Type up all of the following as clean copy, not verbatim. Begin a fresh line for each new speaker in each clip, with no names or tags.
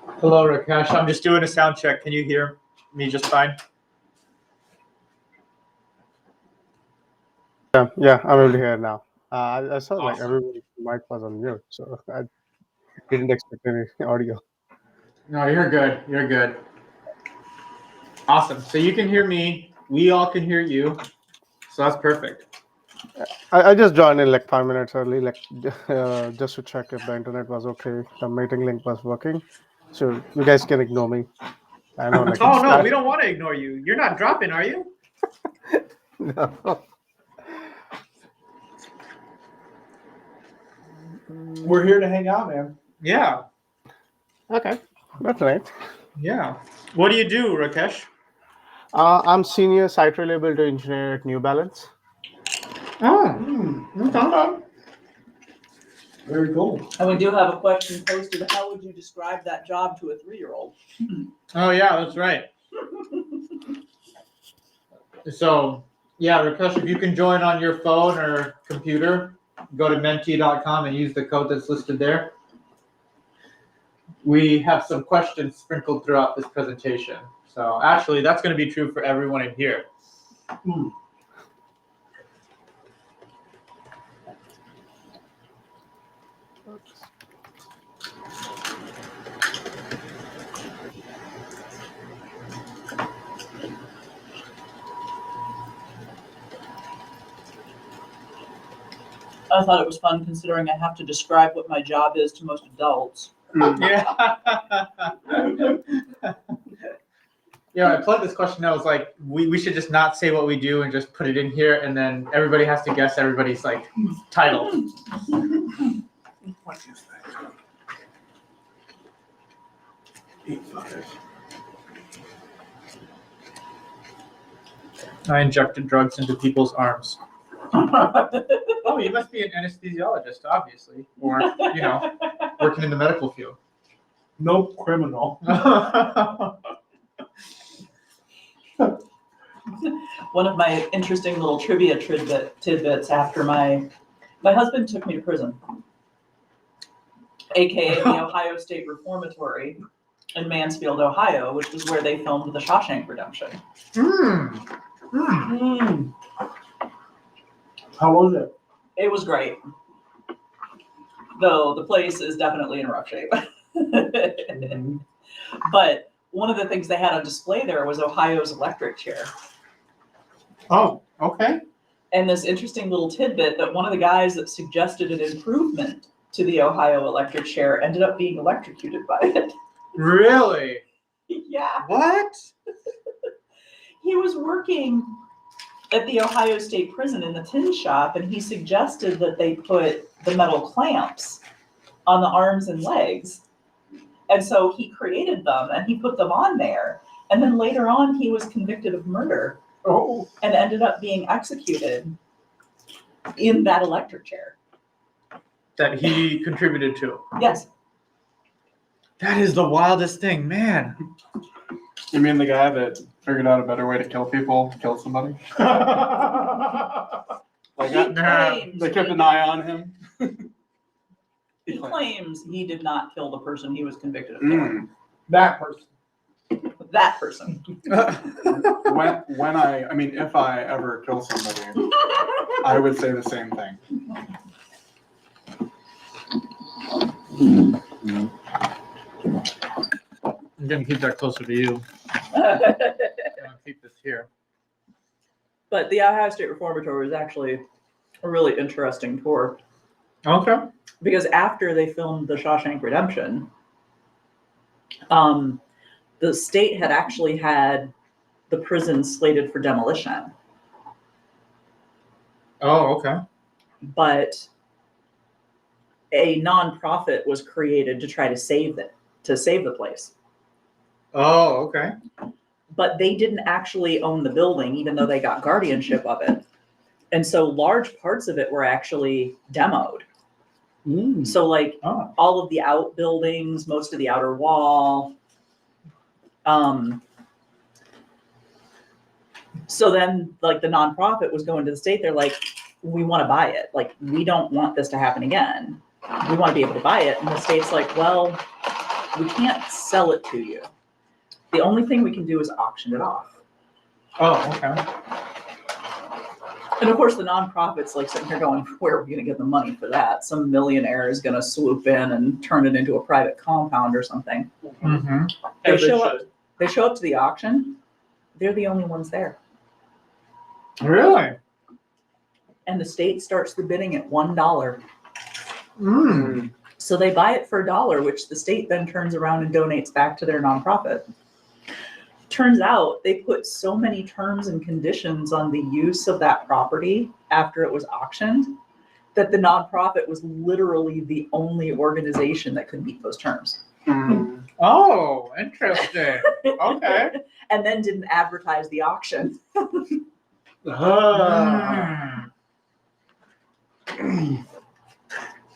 Hello, Rakesh. I'm just doing a sound check. Can you hear me just fine?
Yeah, I'm able to hear now. I saw like
Awesome.
everybody's mic was on mute, so I didn't expect any audio.
No, you're good. You're good. Awesome. So you can hear me. We all can hear you. So that's perfect.
I just joined in like 5 minutes early, like just to check if the internet was okay, the meeting link was working. So you guys can ignore me. I know, like
Oh,
it's
no,
that.
we don't want to ignore you. You're not dropping, are you?
No.
We're here to hang out, man. Yeah.
Okay, that's right.
Yeah. What do you do, Rakesh?
I'm senior site reliability engineer at New Balance.
Oh, okay. Very cool.
And we do have a question posted. How would you describe that job to a 3-year-old?
Oh, yeah, that's right. So, yeah, Rakesh, if you can join on your phone or computer, go to menti.com and use the code that's listed there. We have some questions sprinkled throughout this presentation. So actually, that's going to be true for everyone in here.
I thought it was fun considering I have to describe what my job is to most adults.
Yeah. Yeah, I plugged this question. I was like, we should just not say what we do and just put it in here, and then everybody has to guess everybody's like title.
What is that? 8-5.
I injected drugs into people's arms. Oh, you must be an anesthesiologist, obviously, or working in the medical field.
Nope, criminal.
One of my interesting little trivia tidbits after my husband took me to prison, aka the Ohio State Reformatory in Mansfield, Ohio, which was where they filmed The Shawshank Redemption.
How was it?
It was great, though the place is definitely in rough shape. But one of the things they had on display there was Ohio's electric chair.
Oh, okay.
And this interesting little tidbit that one of the guys that suggested an improvement to the Ohio electric chair ended up being electrocuted by it.
Really?
Yeah.
What?
He was working at the Ohio State Prison in the tin shop, and he suggested that they put the metal clamps on the arms and legs. And so he created them and he put them on there. And then later on, he was convicted of murder.
Oh.
And ended up being executed in that electric chair.
That he contributed to.
Yes.
That is the wildest thing, man.
You mean the guy that figured out a better way to kill people, kill somebody? Like that? They kept an eye on him.
He claims he did not kill the person he was convicted of killing.
That person.
That person.
If I ever kill somebody, I would say the same thing.
I'm gonna keep that closer to you. I'm gonna keep this here.
But the Ohio State Reformatory was actually a really interesting tour.
Okay.
Because after they filmed The Shawshank Redemption, the state had actually had the prison slated for demolition.
Oh, okay.
But a nonprofit was created to try to save the place.
Oh, okay.
But they didn't actually own the building, even though they got guardianship of it. And so large parts of it were actually demoed. So all of the outbuildings, most of the outer wall. So then the nonprofit was going to the state. They're like, we want to buy it. We don't want this to happen again. We want to be able to buy it. And the state's like, well, We can't sell it to you. The only thing we can do is auction it off.
Oh, okay.
And of course, the nonprofit's like sitting here going, where are we gonna get the money for that? Some millionaire is gonna swoop in and turn it into a private compound or something.
Mm-hmm.
They
As they
show up,
should.
they show up to the auction, they're the only ones there.
Really?
And the state starts the bidding at $1.
Mm.
So they buy it for $1, which the state then turns around and donates back to their nonprofit. Turns out they put so many terms and conditions on the use of that property after it was auctioned that the nonprofit was literally the only organization that could meet those terms.
Mm.
Oh, interesting. Okay.
And then didn't advertise the auction.
Ah.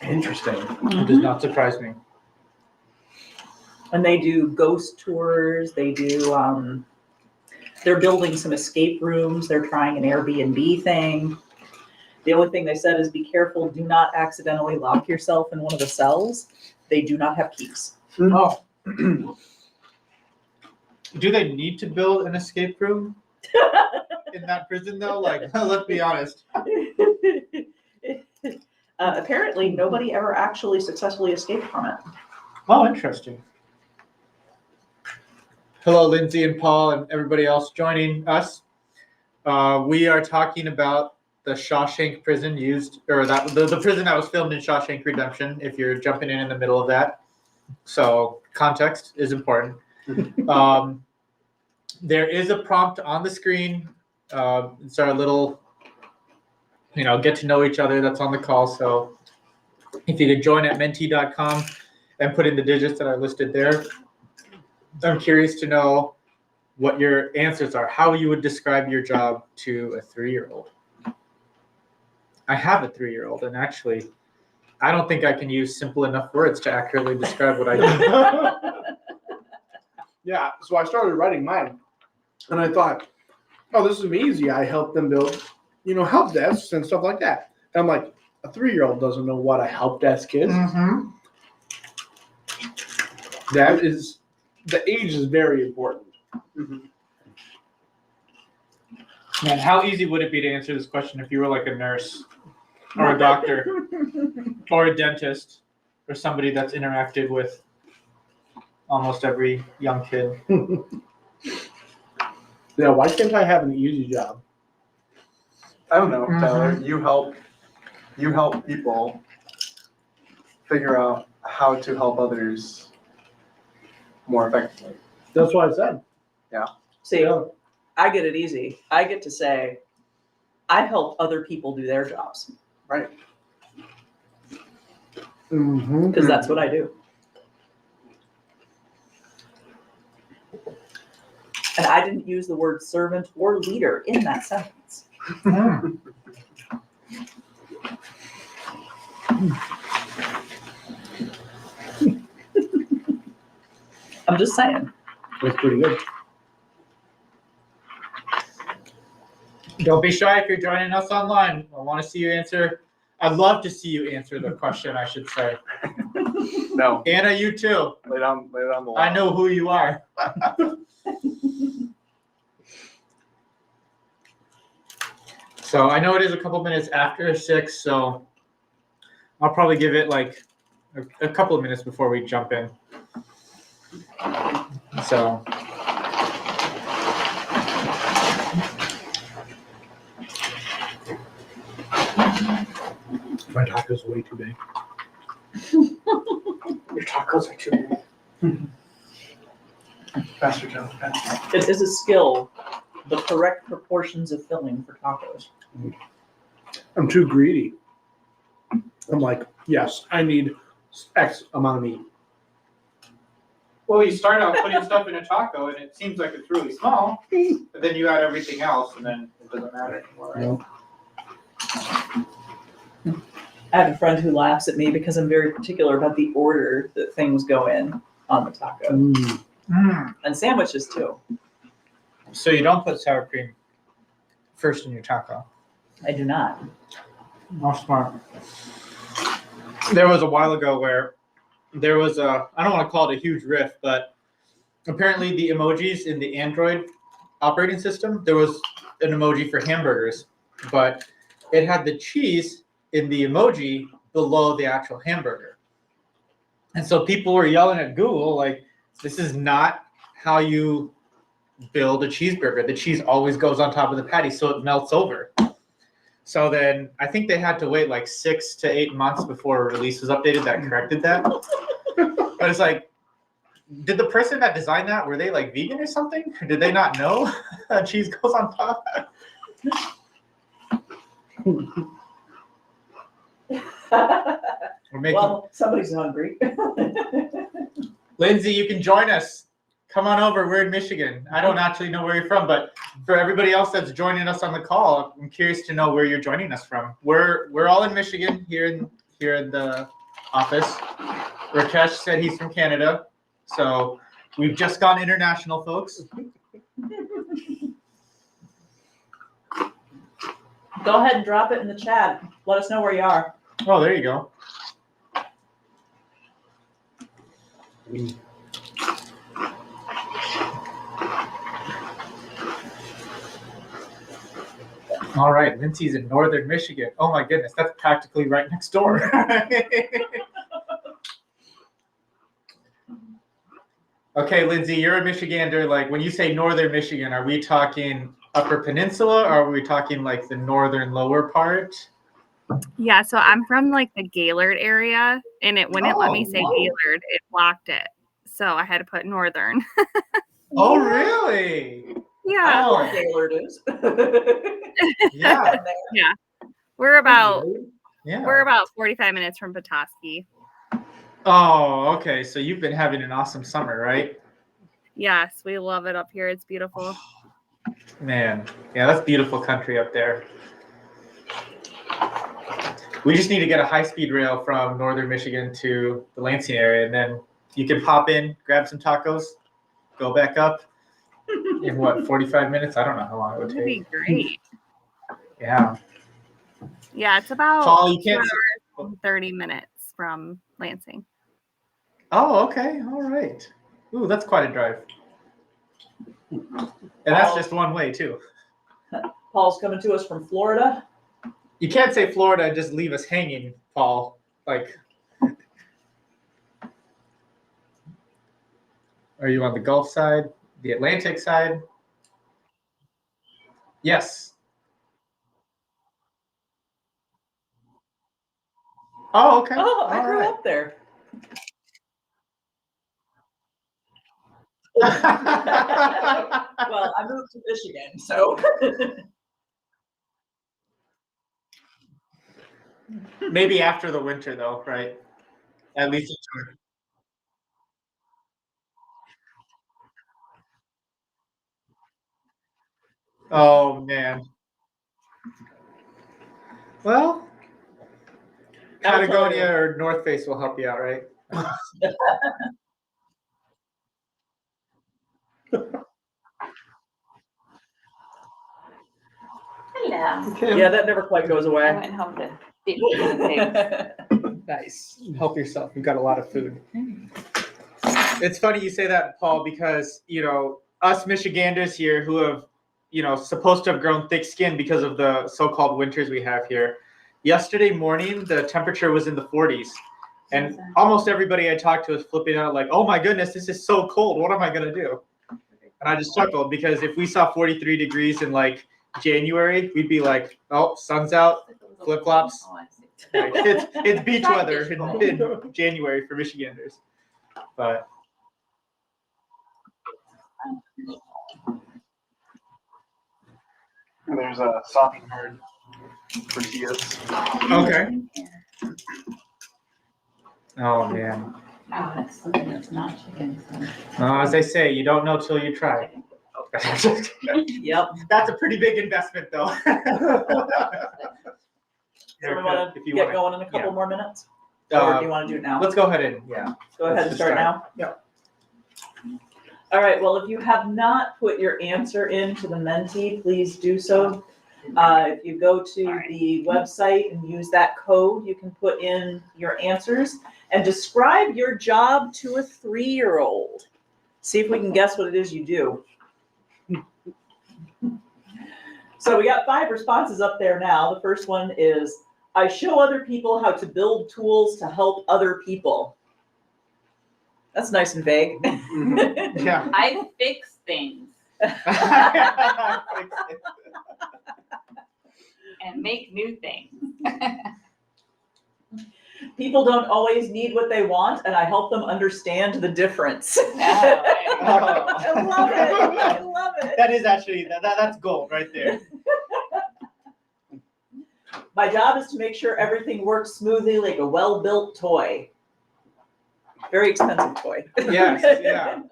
Interesting. It does not surprise me.
And they do ghost tours. They do, they're building some escape rooms. They're trying an Airbnb thing. The only thing they said is be careful, do not accidentally lock yourself in one of the cells. They do not have keys.
Oh. Do they need to build an escape room in that prison though? Like, let's be honest.
Apparently, nobody ever actually successfully escaped from it.
Oh, interesting. Hello, Lindsay and Paul and everybody else joining us. We are talking about the Shawshank prison the prison that was filmed in Shawshank Redemption, if you're jumping in the middle of that. So context is important. There is a prompt on the screen. It's our little, get to know each other that's on the call. So if you could join at mentee.com and put in the digits that are listed there. I'm curious to know what your answers are, how you would describe your job to a 3-year-old. I have a 3-year-old, and actually, I don't think I can use simple enough words to accurately describe what I do.
Yeah, so I started writing mine, and I thought, oh, this is easy. I help them build, help desks and stuff like that. And I'm like, a 3-year-old doesn't know what a help desk is.
Mm-hmm.
That is, the age is very important.
Mm-hmm.
Man, how easy would it be to answer this question if you were like a nurse or a doctor or a dentist or somebody that's interacted with almost every young kid?
Yeah, why can't I have an easy job?
I don't know, Tyler. You help people figure out how to help others more effectively.
That's what I said.
See,
Yeah.
I get it easy. I get to say, I help other people do their jobs,
Right.
Mm-hmm.
because that's what I do. And I didn't use the word servant or leader in that sentence. I'm just saying.
That's pretty good.
Don't be shy if you're joining us online. I want to see you answer. I'd love to see you answer the question, I should say.
No,
Anna, you too.
lay down the law.
I know who you are. So I know it is a couple minutes after 6, so I'll probably give it like a couple of minutes before we jump in. So.
My taco's way too big.
Your tacos are too big.
Faster, Joe. Faster.
It is a skill, the correct proportions of filling for tacos.
I'm too greedy. I'm like, yes, I need X amount of meat.
Well, you start out putting stuff in a taco, and it seems like it's really small, but then you add everything else, and then it doesn't matter anymore. Right?
Nope.
I have a friend who laughs at me because I'm very particular about the order that things go in on the taco. And sandwiches too.
So you don't put sour cream first in your taco.
I do not.
How smart. There was a while ago where there was I don't want to call it a huge riff, but apparently the emojis in the Android operating system, there was an emoji for hamburgers, but it had the cheese in the emoji below the actual hamburger. And so people were yelling at Google, like, this is not how you build a cheeseburger. The cheese always goes on top of the patty, so it melts over. So then I think they had to wait like 6 to 8 months before a release was updated that corrected that. But it's like, did the person that designed that, were they like vegan or something? Or did they not know cheese goes on top? We're making...
Well, somebody's hungry.
Lindsay, you can join us. Come on over. We're in Michigan. I don't actually know where you're from, but for everybody else that's joining us on the call, I'm curious to know where you're joining us from. We're all in Michigan here in the office. Rakesh said he's from Canada, so we've just gone international, folks.
Go ahead and drop it in the chat. Let us know where you are.
Oh, there you go. All right, Lindsay's in northern Michigan. Oh my goodness, that's practically right next door. Okay, Lindsay, you're a Michigander. Like, when you say northern Michigan, are we talking Upper Peninsula, or are we talking like the northern lower part?
Yeah, so I'm from like the Gaylord area, and it wouldn't let me say Gaylord. It blocked it. So I had to put northern.
Oh, really?
Yeah.
I know where Gaylord is.
Yeah.
Yeah. We're about 45 minutes from Petoskey.
Oh, okay. So you've been having an awesome summer, right?
Yes, we love it up here. It's beautiful.
Man, yeah, that's beautiful country up there. We just need to get a high-speed rail from northern Michigan to the Lansing area, and then you can pop in, grab some tacos, go back up in what, 45 minutes? I don't know how long it would
That'd be
take.
great.
Yeah.
Yeah, it's about
Paul, you
2
can't.
hours and 30 minutes from Lansing.
Oh, okay. All right. Ooh, that's quite a drive. And that's just one way, too.
Paul's coming to us from Florida.
You can't say Florida and just leave us hanging, Paul. Like, are you on the Gulf side, the Atlantic side? Yes. Oh, okay.
Oh, I
All
grew
right.
up there. Well, I moved to Michigan, so.
Maybe after the winter, though, right? At least enjoy. Oh, man. Well, Patagonia or North Face will help you out, right?
Hello.
Yeah, that never quite goes
I
away.
went home to feed the pigs.
Nice. Help yourself. You've got a lot of food. It's funny you say that, Paul, because, us Michiganders here who have, supposed to have grown thick skin because of the so-called winters we have here. Yesterday morning, the temperature was in the 40s. And almost everybody I talked to was flipping out like, oh my goodness, this is so cold. What am I going to do? And I just chuckled because if we saw 43 degrees in like January, we'd be like, oh, sun's out, flip-flops. Like, it's beach weather in January for Michiganders. But
There's a soft and hard tortillas.
okay. Oh man.
Oh, that's something that's not chicken.
As they say, you don't know till you try.
Yep.
That's a pretty big investment, though.
So we want to get going in a couple more minutes? Or do you want to do it now?
Let's go ahead and
Go ahead and start now.
Yeah.
All right, well, if you have not put your answer into the Menti, please do so. If you go to the website and use that code, you can put in your answers and describe your job to a 3-year-old. See if we can guess what it is you do. So we got 5 responses up there now. The first one is, I show other people how to build tools to help other people. That's nice and vague.
Yeah.
I fix things and make new things.
People don't always need what they want, and I help them understand the difference.
I
I love it. I love it.
That is actually, that's gold right there.
My job is to make sure everything works smoothly like a well-built toy. Very expensive toy.
Yes, yeah.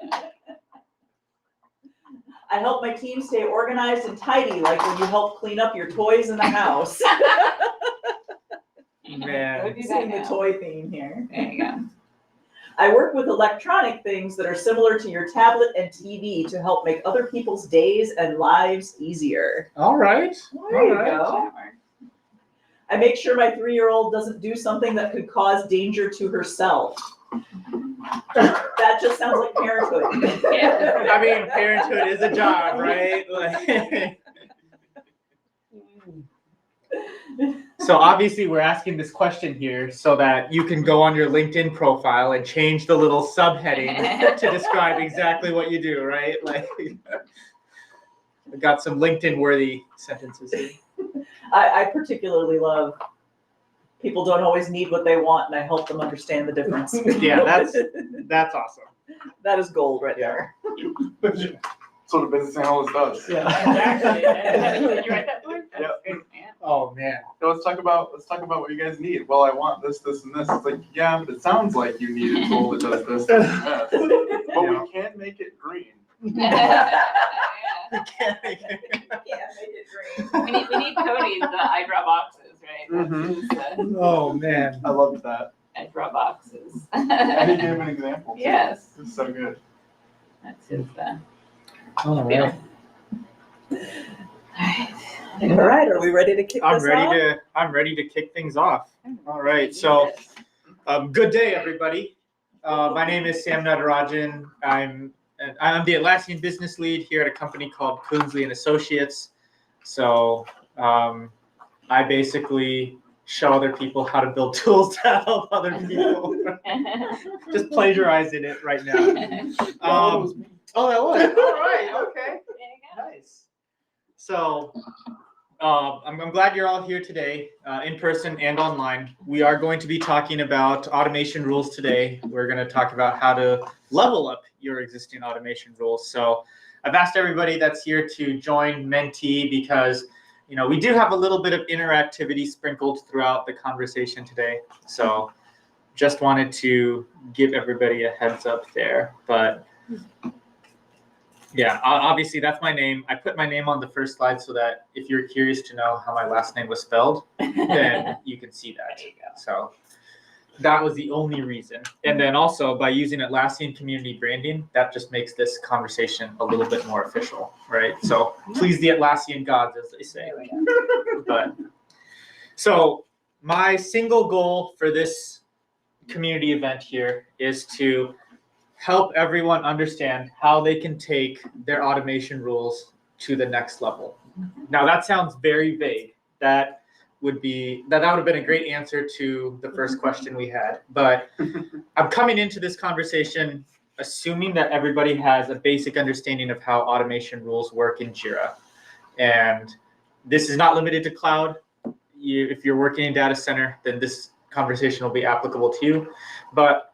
I help my team stay organized and tidy, like when you help clean up your toys in the house.
Man.
Using the toy theme here.
There you go.
I work with electronic things that are similar to your tablet and TV to help make other people's days and lives easier.
All right.
There you
All right.
go. I make sure my 3-year-old doesn't do something that could cause danger to herself. That just sounds like parenthood.
Yeah.
I mean, parenthood is a job, right? Like, so obviously we're asking this question here so that you can go on your LinkedIn profile and change the little subheading to describe exactly what you do, right? Like, we got some LinkedIn worthy sentences here.
I particularly love people don't always need what they want, and I help them understand the difference.
Yeah, that's awesome.
That is gold right there.
That's what a business analyst does.
Yeah.
Exactly. Did you write that for? That's
Yep.
great, man.
Oh man.
So let's talk about what you guys need. Well, I want this, this, and this. It's like, yeah, but it sounds like you need a tool that does this, this, and this. But we can't make it green.
We can't make it.
Yeah, make it green.
We need Cody's I draw boxes, right?
Mhm.
That's his,
Oh man.
I loved that.
I draw boxes.
And he gave an example. Too.
Yes,
It's so good.
that's his.
All right.
All right, are we ready to kick
I'm
this
ready
off?
I'm ready to kick things off. All right. So, good day, everybody. My name is Sam Natarajan. I'm the Atlassian business lead here at a company called Coonsley and Associates. So, I basically show other people how to build tools to help other people. Just plagiarizing it right now. Oh, that was all right. Okay. Nice. So, I'm glad you're all here today, in person and online. We are going to be talking about automation rules today. We're going to talk about how to level up your existing automation rules. So, I've asked everybody that's here to join Mentee because, you know, we do have a little bit of interactivity sprinkled throughout the conversation today. So, just wanted to give everybody a heads up there. But yeah, obviously that's my name. I put my name on the first slide so that if you're curious to know how my last name was spelled, then you can see that.
There you go.
So that was the only reason. And then also by using Atlassian community branding, that just makes this conversation a little bit more official, right? So please the Atlassian gods, as they say.
There we go.
But so my single goal for this community event here is to help everyone understand how they can take their automation rules to the next level. Now that sounds very vague. That would have been a great answer to the first question we had. But I'm coming into this conversation assuming that everybody has a basic understanding of how automation rules work in Jira. And this is not limited to cloud. If you're working in data center, then this conversation will be applicable to you. But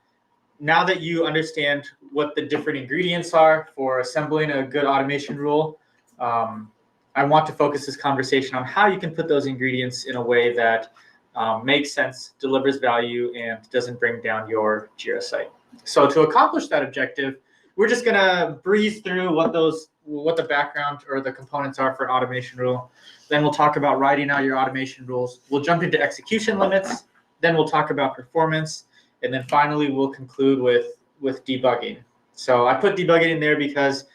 now that you understand what the different ingredients are for assembling a good automation rule, I want to focus this conversation on how you can put those ingredients in a way that makes sense, delivers value, and doesn't bring down your Jira site. So to accomplish that objective, we're just gonna breeze through what the background or the components are for an automation rule. Then we'll talk about writing out your automation rules. We'll jump into execution limits. Then we'll talk about performance. And then finally, we'll conclude with debugging. So I put debugging in there because,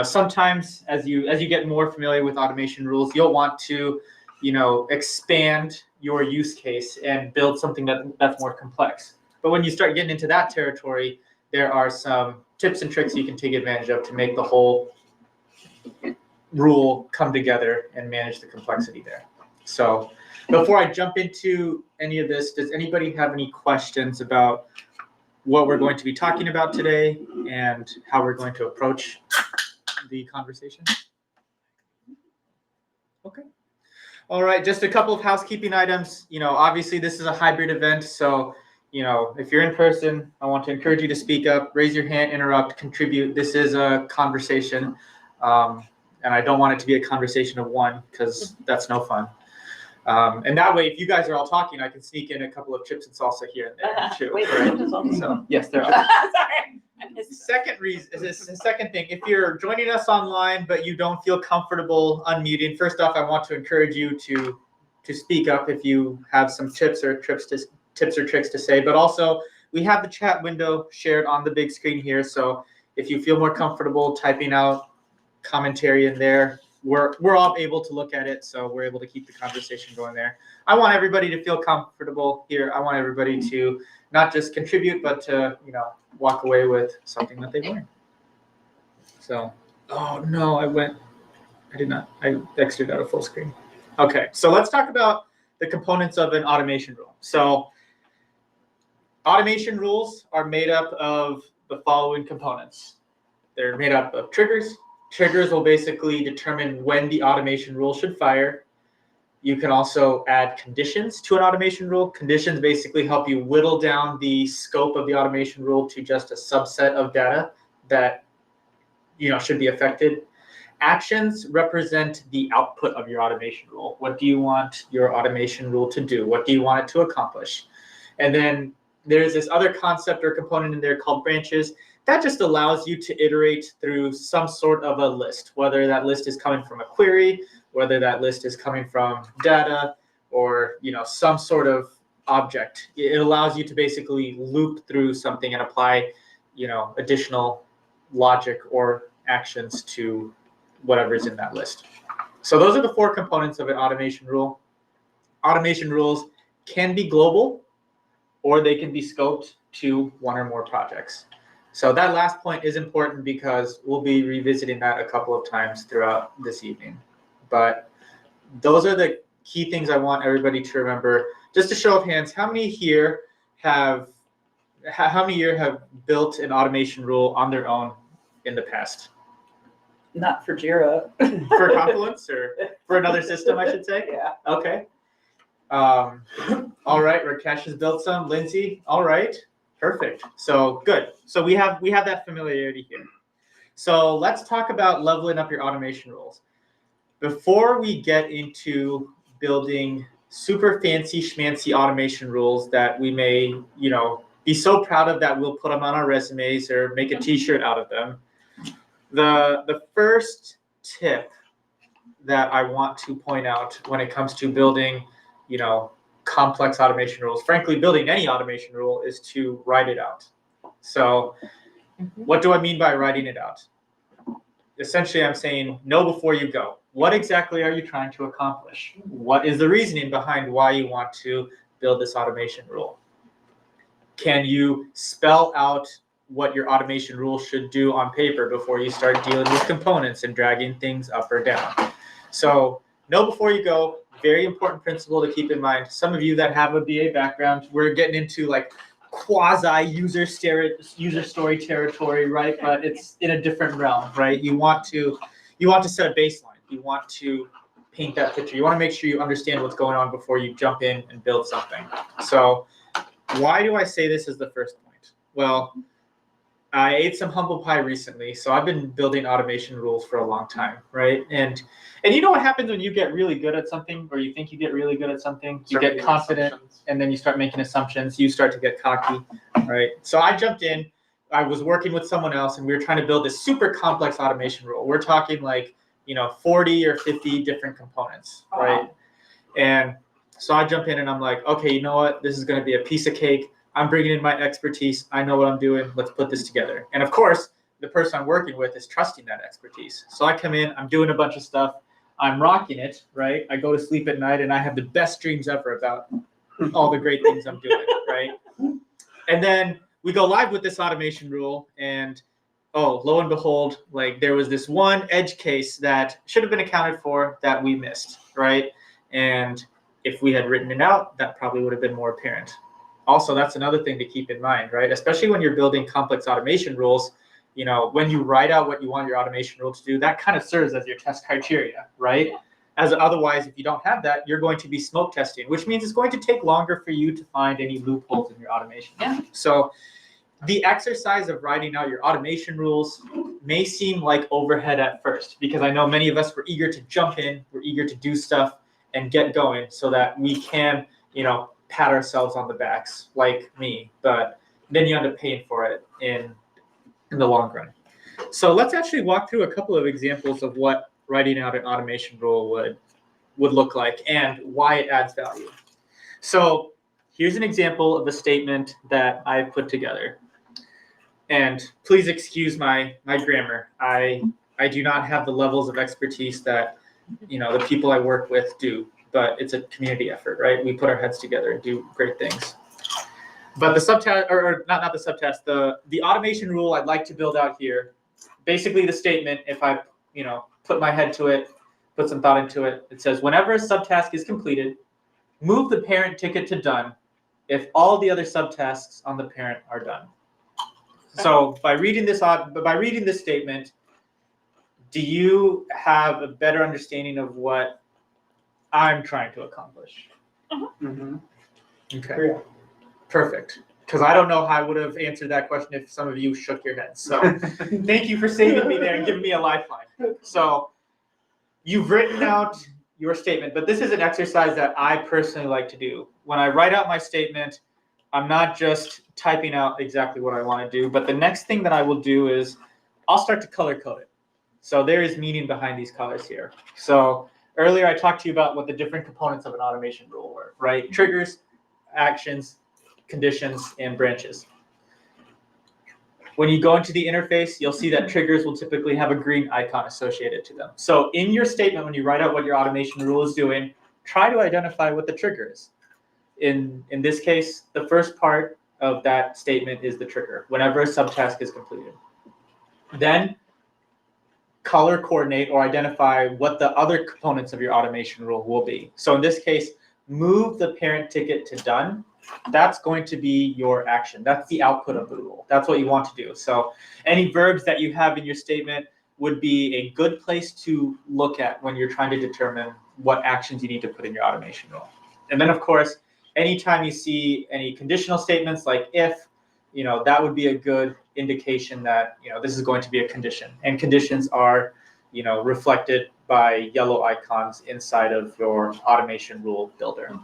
sometimes as you get more familiar with automation rules, you'll want to, expand your use case and build something that's more complex. But when you start getting into that territory, there are some tips and tricks you can take advantage of to make the whole rule come together and manage the complexity there. So before I jump into any of this, does anybody have any questions about what we're going to be talking about today and how we're going to approach the conversation? Okay. All right, just a couple of housekeeping items. Obviously this is a hybrid event, so if you're in person, I want to encourage you to speak up, raise your hand, interrupt, contribute. This is a conversation, and I don't want it to be a conversation of one because that's no fun. And that way, if you guys are all talking, I can sneak in a couple of chips and salsa here and there too.
Wait,
right?
there's also
So yes, there are.
Sorry. I missed that.
Second thing, if you're joining us online but you don't feel comfortable unmuting, first off, I want to encourage you to speak up if you have some tips or tricks to say. But also, we have the chat window shared on the big screen here. So if you feel more comfortable typing out commentary in there, we're all able to look at it, so we're able to keep the conversation going there. I want everybody to feel comfortable here. I want everybody to not just contribute, but to walk away with something that they learned. So, oh no, I did not. I exited out of full screen. Okay, so let's talk about the components of an automation rule. So, automation rules are made up of the following components. They're made up of triggers. Triggers will basically determine when the automation rule should fire. You can also add conditions to an automation rule. Conditions basically help you whittle down the scope of the automation rule to just a subset of data that should be affected. Actions represent the output of your automation rule. What do you want your automation rule to do? What do you want it to accomplish? And then there's this other concept or component in there called branches. That just allows you to iterate through some sort of a list, whether that list is coming from a query, whether that list is coming from data, or some sort of object. It allows you to basically loop through something and apply additional logic or actions to whatever's in that list. So those are the four components of an automation rule. Automation rules can be global, or they can be scoped to one or more projects. So that last point is important because we'll be revisiting that a couple of times throughout this evening. But those are the key things I want everybody to remember. Just a show of hands, how many here have built an automation rule on their own in the past?
Not for Jira.
For Confluence or for another system, I should say?
Yeah.
Okay. All right, Rakesh has built some. Lindsay, all right. Perfect. So good. So we have that familiarity here. So let's talk about leveling up your automation rules. Before we get into building super fancy schmancy automation rules that we may, be so proud of that we'll put them on our resumes or make a t-shirt out of them. The first tip that I want to point out when it comes to building, complex automation rules, frankly, building any automation rule, is to write it out. So what do I mean by writing it out? Essentially, I'm saying know before you go. What exactly are you trying to accomplish? What is the reasoning behind why you want to build this automation rule? Can you spell out what your automation rule should do on paper before you start dealing with components and dragging things up or down? So know before you go. Very important principle to keep in mind. Some of you that have a BA background, we're getting into like quasi user story territory, right? But it's in a different realm, right? You want to set a baseline. You want to paint that picture. You want to make sure you understand what's going on before you jump in and build something. So why do I say this as the first point? Well, I ate some humble pie recently, so I've been building automation rules for a long time, right? And you know what happens when you get really good at something, or you think you get really good at something? You get confident, and then you start making assumptions. You start to get cocky, right? So I jumped in. I was working with someone else, and we were trying to build this super complex automation rule. We're talking like 40 or 50 different components, right? And so I jump in, and I'm like, okay, you know what? This is going to be a piece of cake. I'm bringing in my expertise. I know what I'm doing. Let's put this together. And of course, the person I'm working with is trusting that expertise. So I come in, I'm doing a bunch of stuff, I'm rocking it, right? I go to sleep at night and I have the best dreams ever about all the great things I'm doing, right? And then we go live with this automation rule, and oh, lo and behold, like there was this one edge case that should have been accounted for that we missed, right? And if we had written it out, that probably would have been more apparent. Also, that's another thing to keep in mind, right? Especially when you're building complex automation rules, you know, when you write out what you want your automation rule to do, that kind of serves as your test criteria, right? As otherwise, if you don't have that, you're going to be smoke testing, which means it's going to take longer for you to find any loopholes in your automation.
Yeah.
So the exercise of writing out your automation rules may seem like overhead at first, because I know many of us were eager to jump in, we're eager to do stuff and get going so that we can, you know, pat ourselves on the backs like me, but then you end up paying for it in the long run. So let's actually walk through a couple of examples of what writing out an automation rule would look like and why it adds value. So here's an example of a statement that I've put together. And please excuse my grammar. I do not have the levels of expertise that, you know, the people I work with do, but it's a community effort, right? We put our heads together and do great things. But the subtask, or not the subtask, the automation rule I'd like to build out here, basically the statement, if I, you know, put my head to it, put some thought into it, it says, whenever a subtask is completed, move the parent ticket to done if all the other subtasks on the parent are done. So by reading this statement, do you have a better understanding of what I'm trying to accomplish?
Mm-hmm.
Okay,
Yeah.
perfect. Because I don't know how I would have answered that question if some of you shook your heads. So thank you for saving me there and giving me a lifeline. So you've written out your statement, but this is an exercise that I personally like to do. When I write out my statement, I'm not just typing out exactly what I want to do, but the next thing that I will do is I'll start to color code it. So there is meaning behind these colors here. So earlier I talked to you about what the different components of an automation rule were, right? Triggers, actions, conditions, and branches. When you go into the interface, you'll see that triggers will typically have a green icon associated to them. So in your statement, when you write out what your automation rule is doing, try to identify what the trigger is. In this case, the first part of that statement is the trigger, whenever a subtask is completed. Then color coordinate or identify what the other components of your automation rule will be. So in this case, move the parent ticket to done. That's going to be your action. That's the output of the rule. That's what you want to do. So any verbs that you have in your statement would be a good place to look at when you're trying to determine what actions you need to put in your automation rule. And then of course, anytime you see any conditional statements like if, you know, that would be a good indication that, you know, this is going to be a condition. And conditions are, you know, reflected by yellow icons inside of your automation rule builder.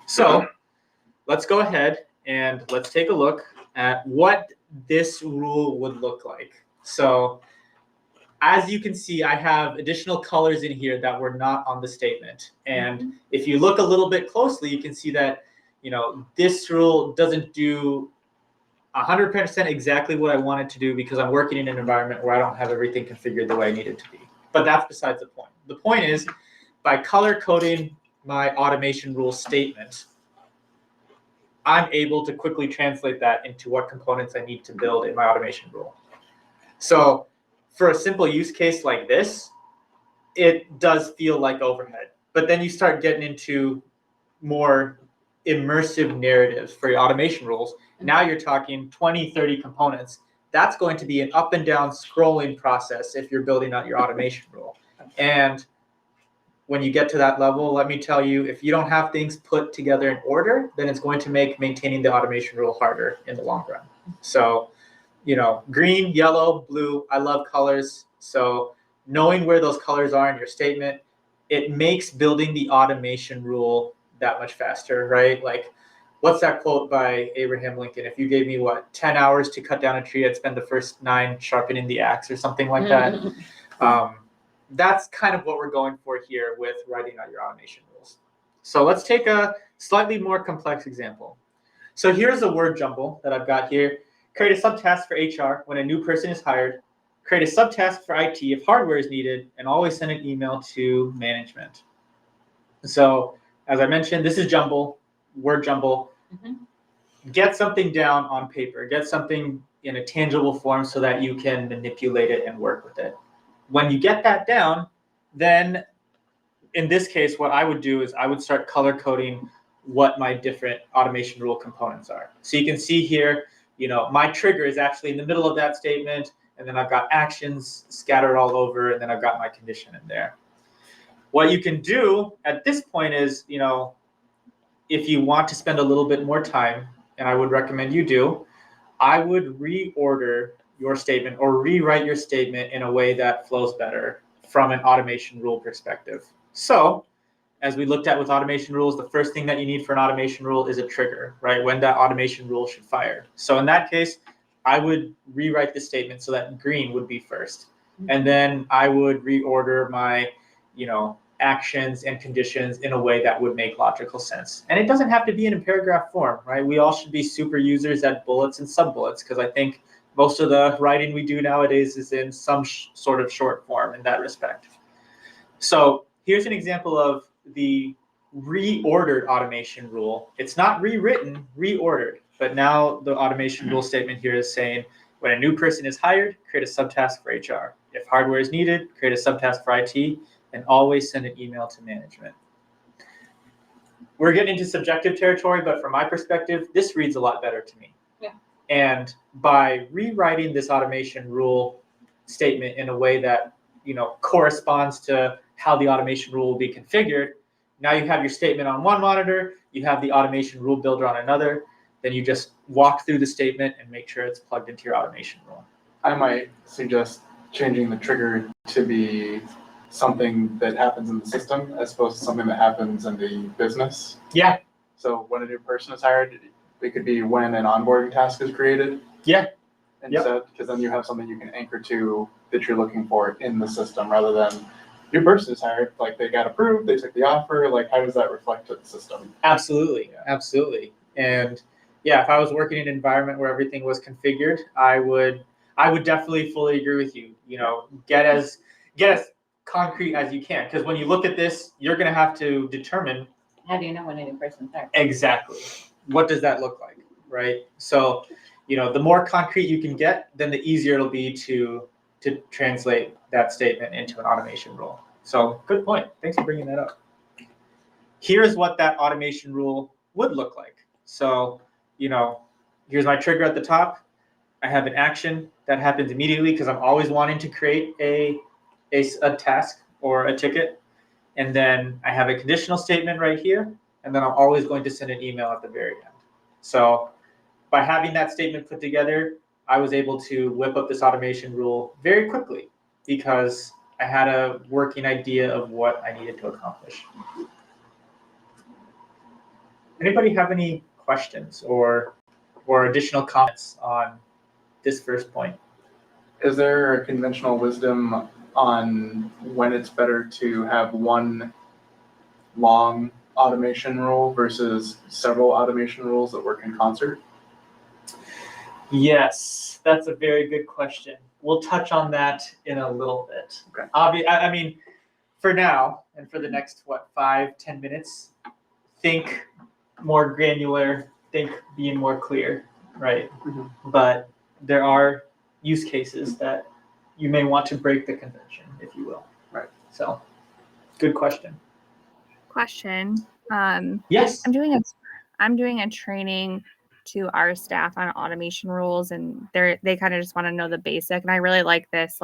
So let's go ahead and let's take a look at what this rule would look like. So as you can see, I have additional colors in here that were not on the statement. And if you look a little bit closely, you can see that, you know, this rule doesn't do 100% exactly what I want it to do because I'm working in an environment where I don't have everything configured the way I need it to be. But that's besides the point. The point is, by color coding my automation rule statement, I'm able to quickly translate that into what components I need to build in my automation rule. So for a simple use case like this, it does feel like overhead. But then you start getting into more immersive narratives for your automation rules. Now you're talking 20, 30 components. That's going to be an up and down scrolling process if you're building out your automation rule. And when you get to that level, let me tell you, if you don't have things put together in order, then it's going to make maintaining the automation rule harder in the long run. So, you know, green, yellow, blue, I love colors. So knowing where those colors are in your statement, it makes building the automation rule that much faster, right? Like, what's that quote by Abraham Lincoln? If you gave me, 10 hours to cut down a tree, I'd spend the first 9 sharpening the axe or something like that. That's kind of what we're going for here with writing out your automation rules. So let's take a slightly more complex example. So here's a word jumble that I've got here. Create a subtask for HR when a new person is hired. create a subtask for IT if hardware is needed, and always send an email to management. So as I mentioned, this is jumble, word jumble. Get something down on paper, get something in a tangible form so that you can manipulate it and work with it. When you get that down, then in this case, what I would do is I would start color coding what my different automation rule components are. So you can see here, my trigger is actually in the middle of that statement, and then I've got actions scattered all over, and then I've got my condition in there. What you can do at this point is, if you want to spend a little bit more time, and I would recommend you do, I would reorder your statement or rewrite your statement in a way that flows better from an automation rule perspective. So as we looked at with automation rules, the first thing that you need for an automation rule is a trigger, right? When that automation rule should fire. So in that case, I would rewrite the statement so that green would be first. And then I would reorder my, actions and conditions in a way that would make logical sense. And it doesn't have to be in a paragraph form, right? We all should be super users at bullets and sub-bullets, because I think most of the writing we do nowadays is in some sort of short form in that respect. So here's an example of the reordered automation rule. It's not rewritten, reordered. But now the automation rule statement here is saying, when a new person is hired, create a subtask for HR. If hardware is needed, create a subtask for IT, and always send an email to management. We're getting into subjective territory, but from my perspective, this reads a lot better to me.
Yeah.
And by rewriting this automation rule statement in a way that corresponds to how the automation rule will be configured, now you have your statement on one monitor, you have the automation rule builder on another, then you just walk through the statement and make sure it's plugged into your automation rule.
I might suggest changing the trigger to be something that happens in the system as opposed to something that happens in the business.
Yeah.
So when a new person is hired, it could be when an onboarding task is created.
Yeah.
Instead, because then you have something you can anchor to that you're looking for in the system, rather than new person is hired, like they got approved, they took the offer, like how does that reflect to the system?
Absolutely, absolutely. And yeah, if I was working in an environment where everything was configured, I would definitely fully agree with you. Get as concrete as you can, because when you look at this, you're going to have to determine,
how do you know when a new person's there?
exactly, what does that look like, right? So, the more concrete you can get, then the easier it'll be to translate that statement into an automation rule. So good point. Thanks for bringing that up. Here's what that automation rule would look like. So, here's my trigger at the top. I have an action that happens immediately because I'm always wanting to create a task or a ticket. And then I have a conditional statement right here. And then I'm always going to send an email at the very end. So by having that statement put together, I was able to whip up this automation rule very quickly because I had a working idea of what I needed to accomplish. Anybody have any questions or additional comments on this first point?
Is there a conventional wisdom on when it's better to have one long automation rule versus several automation rules that work in concert?
Yes, that's a very good question. We'll touch on that in a little bit.
Okay.
I mean, for now and for the next 5-10 minutes, think more granular, think being more clear, right?
Mm-hmm.
But there are use cases that you may want to break the convention, if you will.
Right.
So, good question. Yes.
I'm doing a training to our staff on automation rules, and they kind of just want to know the basic. And I really like this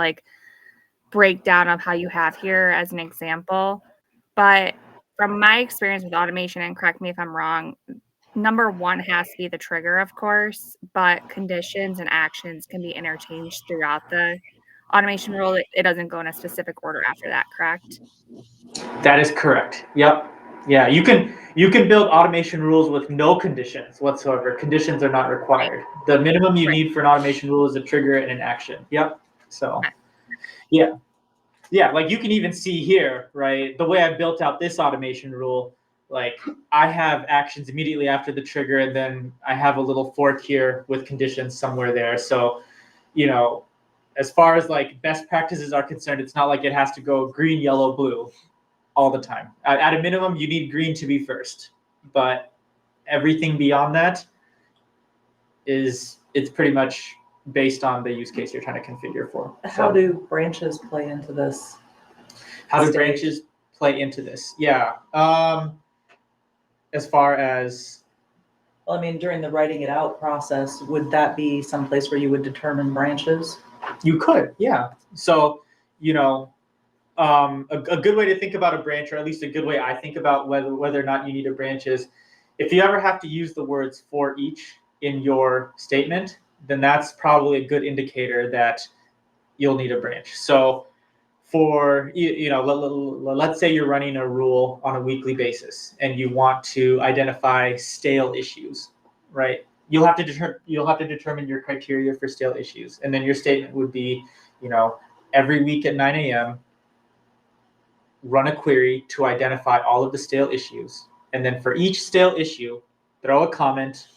breakdown of how you have here as an example. But from my experience with automation, and correct me if I'm wrong, number one has to be the trigger, of course, but conditions and actions can be interchanged throughout the automation rule. It doesn't go in a specific order after that, correct?
That is correct. Yep. Yeah, you can build automation rules with no conditions whatsoever. Conditions are not required. The minimum you need for an automation rule is a trigger and an action. Yep. So, yeah. Yeah, like you can even see here, right? The way I built out this automation rule, like I have actions immediately after the trigger, and then I have a little fork here with conditions somewhere there. So, as far as like best practices are concerned, it's not like it has to go green, yellow, blue all the time. At a minimum, you need green to be first, but everything beyond that it's pretty much based on the use case you're trying to configure for.
How do branches play into this?
How do
stage?
branches play into this? Yeah. As far as
Well, I mean, during the writing it out process, would that be someplace where you would determine branches?
you could, yeah. So, a good way to think about a branch, or at least a good way I think about whether or not you need a branch, is if you ever have to use the words for each in your statement, then that's probably a good indicator that you'll need a branch. So for, let's say you're running a rule on a weekly basis and you want to identify stale issues, right? You'll have to determine your criteria for stale issues. And then your statement would be, every week at 9 a.m., run a query to identify all of the stale issues. And then for each stale issue, throw a comment,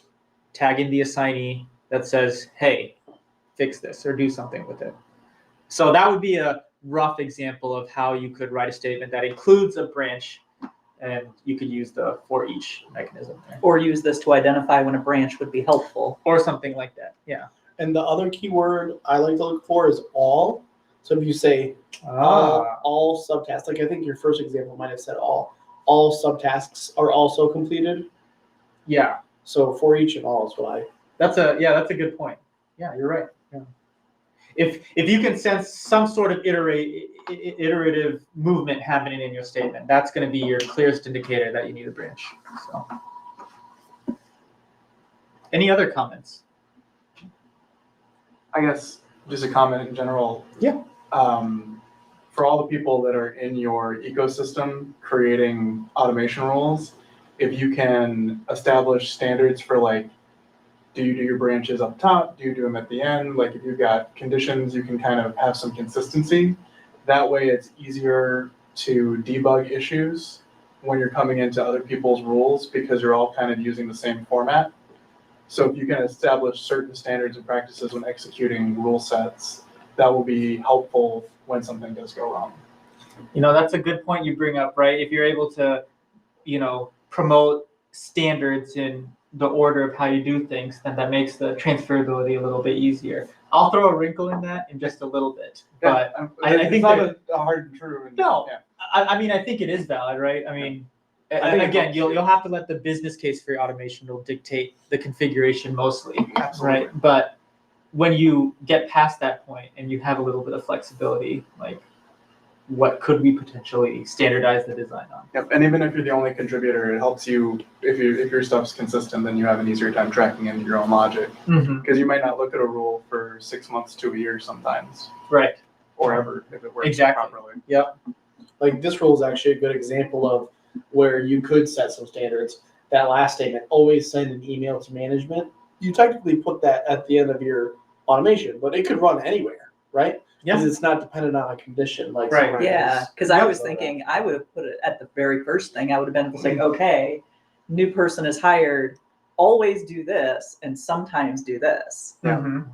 tag in the assignee that says, hey, fix this or do something with it. So that would be a rough example of how you could write a statement that includes a branch, and you could use the for each mechanism there.
Or use this to identify when a branch would be helpful.
Or something like that, yeah.
And the other keyword I like to look for is all. So if you say all subtasks, like I think your first example might have said all subtasks are also completed.
Yeah,
So for each and all is what I.
that's a good point. Yeah, you're right. Yeah. If you can sense some sort of iterative movement happening in your statement, that's going to be your clearest indicator that you need a branch. So, any other comments?
I guess just a comment in general.
Yeah.
For all the people that are in your ecosystem creating automation rules, if you can establish standards for like, do you do your branches up top? Do you do them at the end? Like if you've got conditions, you can kind of have some consistency. That way it's easier to debug issues when you're coming into other people's rules because you're all kind of using the same format. So if you can establish certain standards and practices when executing rule sets, that will be helpful when something does go wrong.
That's a good point you bring up, right? If you're able to, promote standards in the order of how you do things, then that makes the transferability a little bit easier. I'll throw a wrinkle in that in just a little bit, but I think
it's not a hard and true.
No.
Yeah.
I think it is valid, right? I mean,
I think
again, you'll have to let the business case for your automation will dictate the configuration mostly,
Absolutely.
right? But when you get past that point and you have a little bit of flexibility, like what could we potentially standardize the design on?
Yep, and even if you're the only contributor, it helps you if your stuff's consistent, then you have an easier time tracking into your own logic. Because you might not look at a rule for 6 months to a year sometimes,
Right.
or ever if it works
Exactly.
properly.
Yep.
Like this rule is actually a good example of where you could set some standards. That last statement, always send an email to management. You technically put that at the end of your automation, but it could run anywhere, right? Because it's not dependent on a condition like
Right.
somewhere
Yeah,
else.
because I was thinking I would have put it at the very first thing. I would have been like, okay, new person is hired, always do this and sometimes do this.
Yeah.
Mhm.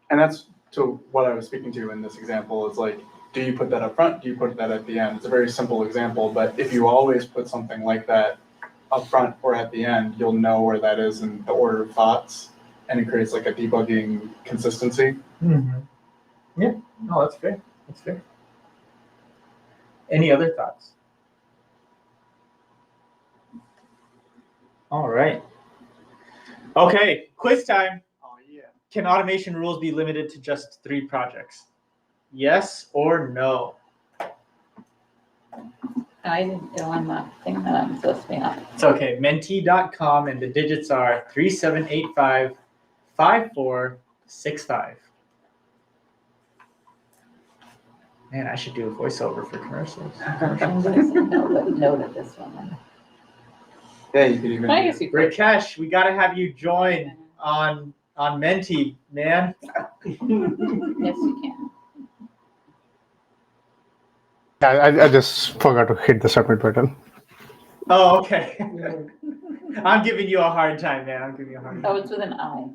And that's to what I was speaking to in this example. Is like, do you put that up front? Do you put that at the end? It's a very simple example, but if you always put something like that up front or at the end, you'll know where that is in the order of thoughts, and it creates like a debugging consistency.
Mhm. Yeah. No, that's fair. That's fair. Any other thoughts? All right. Okay, quiz time.
Oh yeah.
Can automation rules be limited to just 3 projects? Yes or no?
I didn't go on the thing that I'm supposed to be on.
It's okay. Menti.com and the digits are 3785-5465. Man, I should do a voiceover for commercials.
I'm gonna say no, but no to this one.
Yeah, you could even.
I guess you could.
Rakesh, we got to have you join on Menti, man.
Yes, you can.
I just forgot to hit the submit button.
Oh, okay. I'm giving you a hard time, man. I'm giving you a hard
Oh,
time.
it's with an I.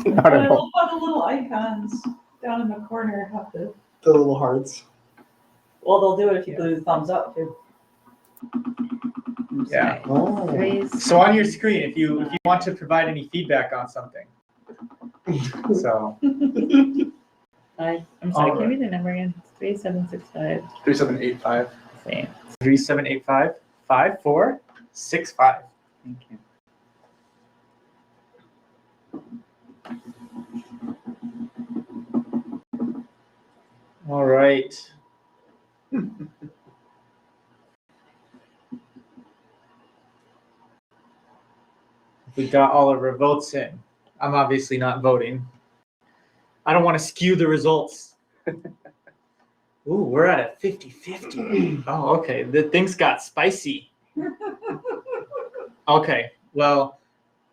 Not
But I
at
love
all.
all the little icons. Down in the corner, have to.
The little hearts.
Well, they'll do it if you do the thumbs up too.
Yeah.
Oh.
So on your screen, if you want to provide any feedback on something. So.
I'm sorry,
All
can you read the number again? It's 3765.
3785.
Same.
3785 5465.
Thank you.
All right. We got all of our votes in. I'm obviously not voting. I don't want to skew the results. Ooh, we're at a 50-50. Oh, okay. The things got spicy. Okay, well,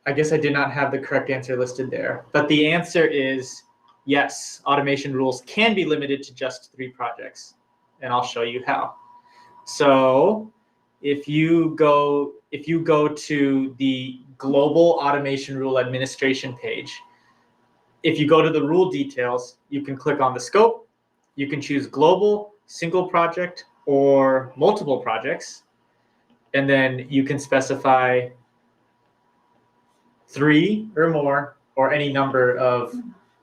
I guess I did not have the correct answer listed there. But the answer is yes, automation rules can be limited to just 3 projects. And I'll show you how. So if you go to the global automation rule administration page, if you go to the rule details, you can click on the scope. You can choose global, single project, or multiple projects. And then you can specify 3 or more, or any number of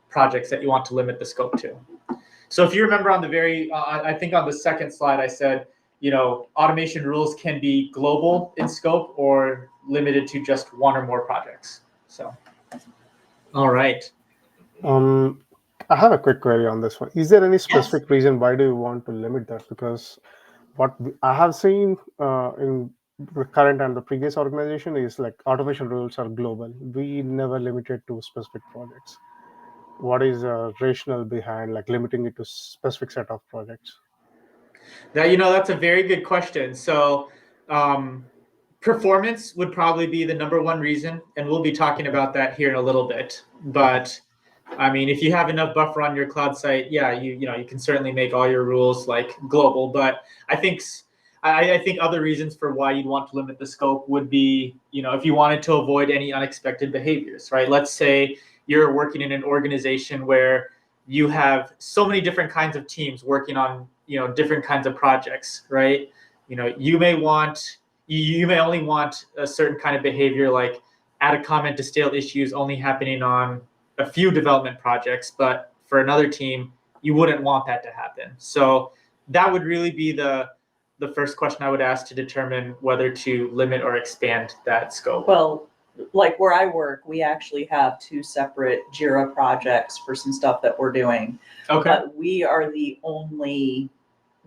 projects that you want to limit the scope to. So if you remember on the I think on the second slide, I said, automation rules can be global in scope or limited to just 1 or more projects. So, all right.
I have a quick query on this one. Is there any specific reason why do you want to limit that? Because what I have seen in the current and the previous organization is like automation rules are global. We never limit it to specific projects. What is the rationale behind like limiting it to specific set of projects?
That's a very good question. So performance would probably be the number 1 reason, and we'll be talking about that here in a little bit. But I mean, if you have enough buffer on your cloud site, yeah, you can certainly make all your rules like global. But I think other reasons for why you'd want to limit the scope would be, if you wanted to avoid any unexpected behaviors, right? Let's say you're working in an organization where you have so many different kinds of teams working on, different kinds of projects, right? You may only want a certain kind of behavior, like add a comment to stale issues only happening on a few development projects, but for another team, you wouldn't want that to happen. So that would really be the first question I would ask to determine whether to limit or expand that scope.
Well, like where I work, we actually have 2 separate Jira projects for some stuff that we're doing.
Okay.
But we are the only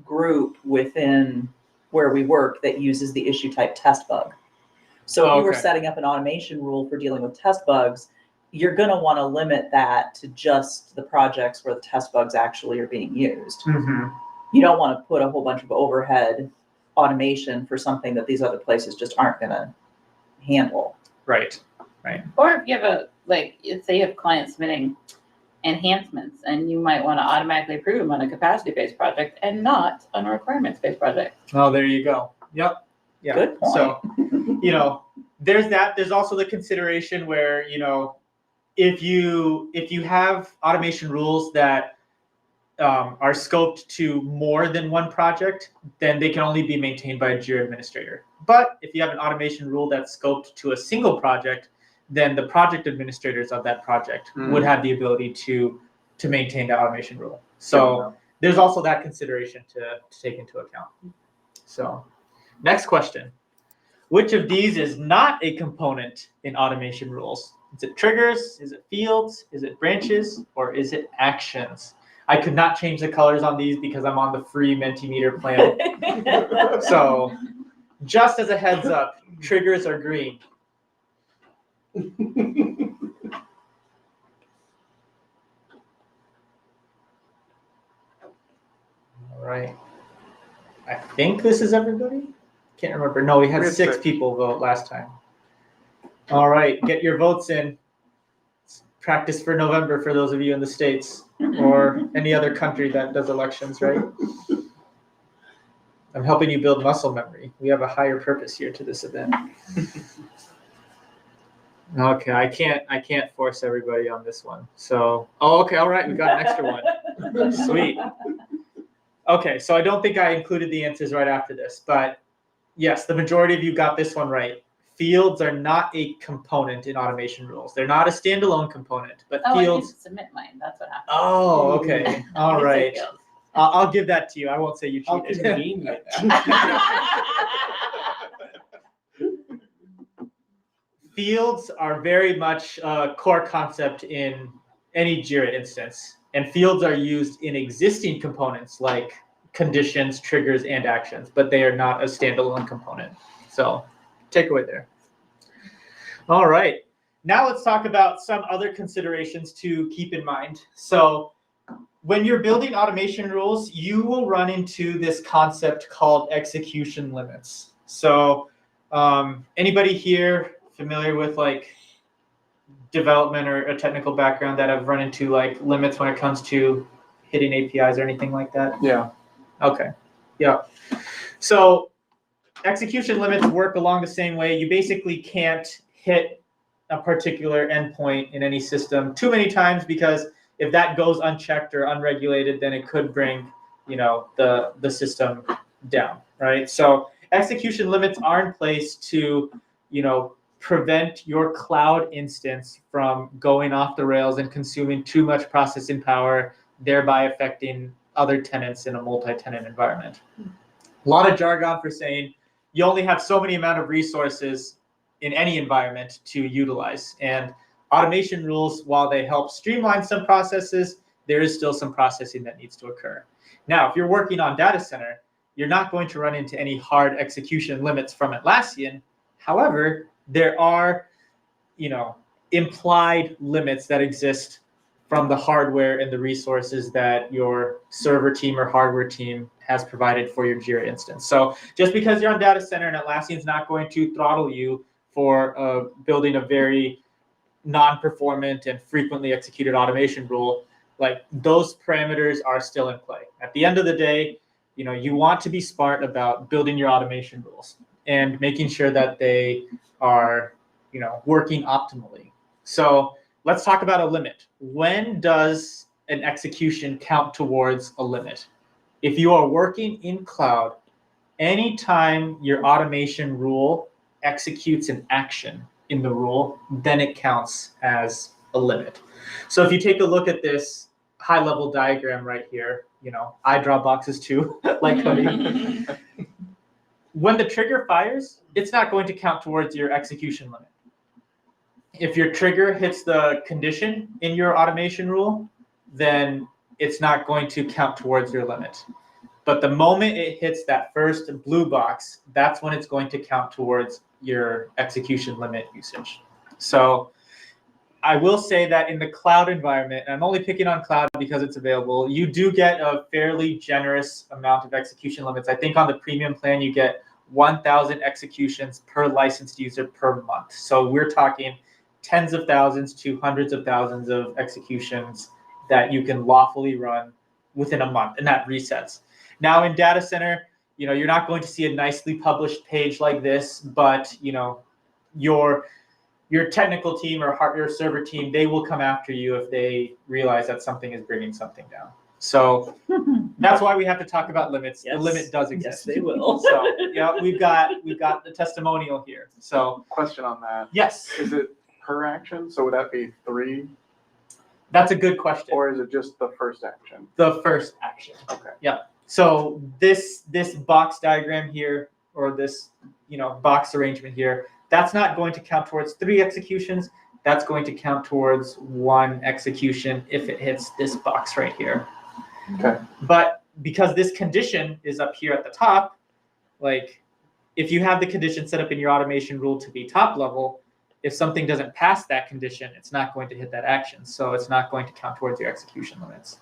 group within where we work that uses the issue type test bug. So if you were
Okay.
setting up an automation rule for dealing with test bugs, you're going to want to limit that to just the projects where the test bugs actually are being used.
Mm-hmm.
You don't want to put a whole bunch of overhead automation for something that these other places just aren't going to handle.
Right.
Or if you have say you have clients submitting enhancements, and you might want to automatically approve them on a capacity-based project and not on a requirements-based project.
Oh, there you go. Yep. Yeah.
Good point.
So, there's that. There's also the consideration where, if you have automation rules that are scoped to more than 1 project, then they can only be maintained by a Jira administrator. But if you have an automation rule that's scoped to a single project, then the project administrators of that project would have the ability to maintain the automation rule. So there's also that consideration to take into account. So next question. Which of these is not a component in automation rules? Is it triggers? Is it fields? Is it branches? Or is it actions? I could not change the colors on these because I'm on the free Mentimeter plan. So just as a heads up, triggers are green. All right. I think this is everybody. Can't remember. No, we had 6 people vote last time. All right, get your votes in. Practice for November for those of you in the States or any other country that does elections, right? I'm helping you build muscle memory. We have a higher purpose here to this event. Okay, I can't force everybody on this one. So, oh, okay, all right, we got an extra one. Sweet. Okay, so I don't think I included the answers right after this, but yes, the majority of you got this one right. Fields are not a component in automation rules. They're not a standalone component, but
Oh, I
fields.
didn't submit mine. That's what happened.
Oh, okay, all
I said
right.
fields.
I'll give that to you. I won't say you
How
cheated.
convenient.
Fields are very much a core concept in any Jira instance, and fields are used in existing components like conditions, triggers, and actions, but they are not a standalone component. So, takeaway there. All right, now let's talk about some other considerations to keep in mind. So, when you're building automation rules, you will run into this concept called execution limits. So, anybody here familiar with like development or a technical background that have run into like limits when it comes to hitting APIs or anything like that?
Yeah.
Okay. Yeah. So execution limits work along the same way. You basically can't hit a particular endpoint in any system too many times, because if that goes unchecked or unregulated, then it could bring, the system down, right? So execution limits are in place to, prevent your cloud instance from going off the rails and consuming too much processing power, thereby affecting other tenants in a multi-tenant environment. A lot of jargon for saying you only have so many amount of resources in any environment to utilize. And automation rules, while they help streamline some processes, there is still some processing that needs to occur. Now, if you're working on data center, you're not going to run into any hard execution limits from Atlassian. However, there are, implied limits that exist from the hardware and the resources that your server team or hardware team has provided for your Jira instance. So just because you're on data center and Atlassian's not going to throttle you for building a very non-performant and frequently executed automation rule, like those parameters are still in play. At the end of the day, you want to be smart about building your automation rules and making sure that they are, working optimally. So let's talk about a limit. When does an execution count towards a limit? If you are working in cloud, anytime your automation rule executes an action in the rule, then it counts as a limit. So if you take a look at this high-level diagram right here, I draw boxes too, like Cody. When the trigger fires, it's not going to count towards your execution limit. If your trigger hits the condition in your automation rule, then it's not going to count towards your limit. But the moment it hits that first blue box, that's when it's going to count towards your execution limit usage. So I will say that in the cloud environment, and I'm only picking on cloud because it's available, you do get a fairly generous amount of execution limits. I think on the premium plan, you get 1,000 executions per licensed user per month. So we're talking tens of thousands to hundreds of thousands of executions that you can lawfully run within a month, and that resets. Now in data center, you're not going to see a nicely published page like this, but your technical team or hardware server team, they will come after you if they realize that something is bringing something down. So that's why we have to talk about limits.
Yes.
The limit does exist.
Yes, they will.
So yeah, we've got the testimonial here. So
Question on that.
yes,
Is it per action? So would that be 3?
that's a good question.
Or is it just the first action?
The first action.
Okay.
Yeah. So this box diagram here, or this box arrangement here, that's not going to count towards 3 executions. That's going to count towards 1 execution if it hits this box right here.
Okay.
But because this condition is up here at the top, like if you have the condition set up in your automation rule to be top level, if something doesn't pass that condition, it's not going to hit that action. So it's not going to count towards your execution limits.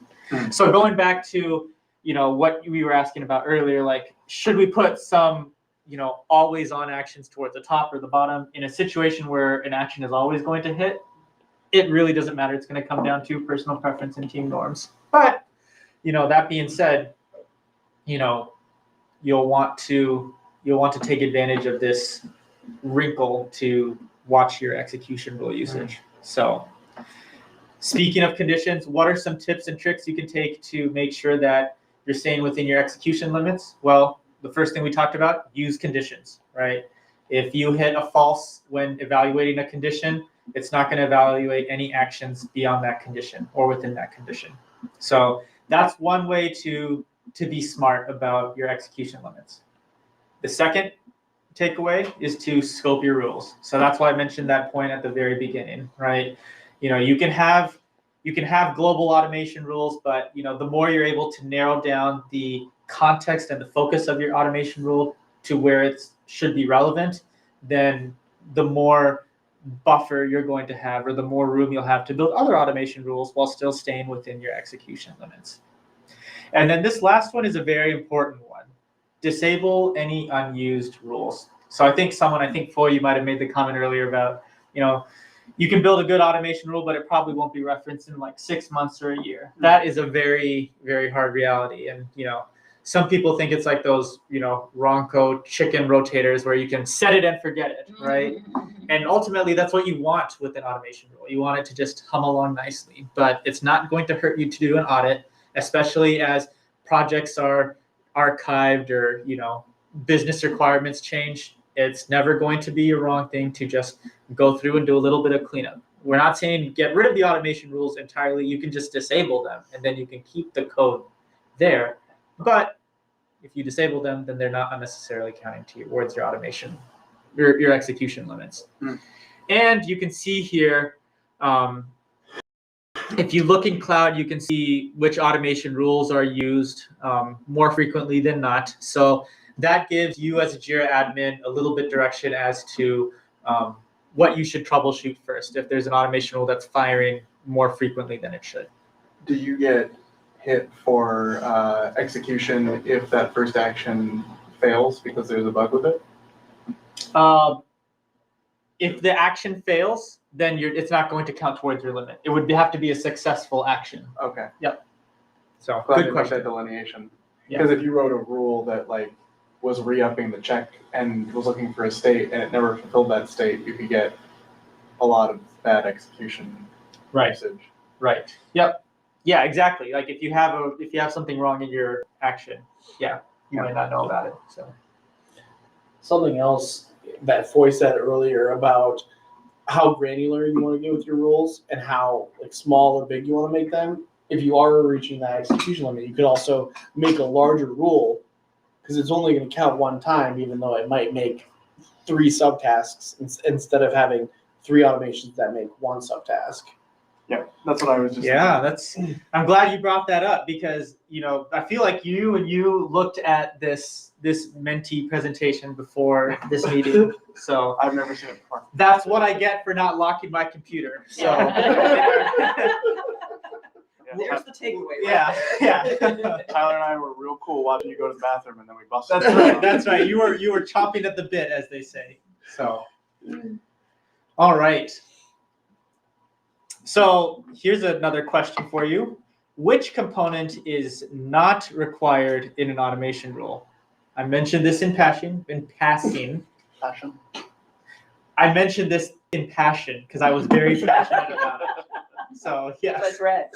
So going back to, what we were asking about earlier, like, should we put some, always on actions towards the top or the bottom? In a situation where an action is always going to hit, it really doesn't matter. It's going to come down to personal preference and team norms. But, that being said, you'll want to take advantage of this wrinkle to watch your execution rule usage. So speaking of conditions, what are some tips and tricks you can take to make sure that you're staying within your execution limits? Well, the first thing we talked about, use conditions, right? If you hit a false when evaluating a condition, it's not going to evaluate any actions beyond that condition or within that condition. So that's one way to be smart about your execution limits. The second takeaway is to scope your rules. So that's why I mentioned that point at the very beginning, right? You can have global automation rules, but the more you're able to narrow down the context and the focus of your automation rule to where it should be relevant, then the more buffer you're going to have, or the more room you'll have to build other automation rules while still staying within your execution limits. And then this last one is a very important one. Disable any unused rules. So I think Foy, you might have made the comment earlier about, you can build a good automation rule, but it probably won't be referenced in like 6 months or a year. That is a very, very hard reality. And, some people think it's like those, wrong code chicken rotators where you can set it and forget it, right? And ultimately, that's what you want with an automation rule. You want it to just hum along nicely, but it's not going to hurt you to do an audit, especially as projects are archived or, business requirements change. It's never going to be a wrong thing to just go through and do a little bit of cleanup. We're not saying get rid of the automation rules entirely. You can just disable them, and then you can keep the code there. But if you disable them, then they're not unnecessarily counting towards your automation, your execution limits. And you can see here, if you look in cloud, you can see which automation rules are used more frequently than not. So that gives you as a Jira admin a little bit direction as to what you should troubleshoot first if there's an automation rule that's firing more frequently than it should.
Do you get hit for execution if that first action fails because there's a bug with it?
If the action fails, then it's not going to count towards your limit. It would have to be a successful action.
Okay.
Yep. So
Glad
good
you
question.
made that delineation.
Yeah.
Because if you wrote a rule that was re-upping the check and was looking for a state and it never fulfilled that state, you could get a lot of bad execution usage.
Right. Yep. Yeah, exactly. Like if you have something wrong in your action, you might not know about it. So
Something else that Foy said earlier about how granular you want to get with your rules and how small or big you want to make them. If you are reaching that execution limit, you could also make a larger rule because it's only going to count one time, even though it might make 3 subtasks instead of having 3 automations that make 1 subtask.
Yeah, that's what I was just
I'm glad you brought that up because, I feel like you looked at this Menti presentation before this meeting. So
I've never seen it before.
That's what I get for not locking my computer. So
There's the takeaway.
Yeah.
Tyler and I were real cool watching you go to the bathroom and then we busted.
That's right. You were chomping at the bit, as they say. So all right. So here's another question for you. Which component is not required in an automation rule? I mentioned this in passing. I mentioned this in passion because I was very passionate about it. So yes.
That's right.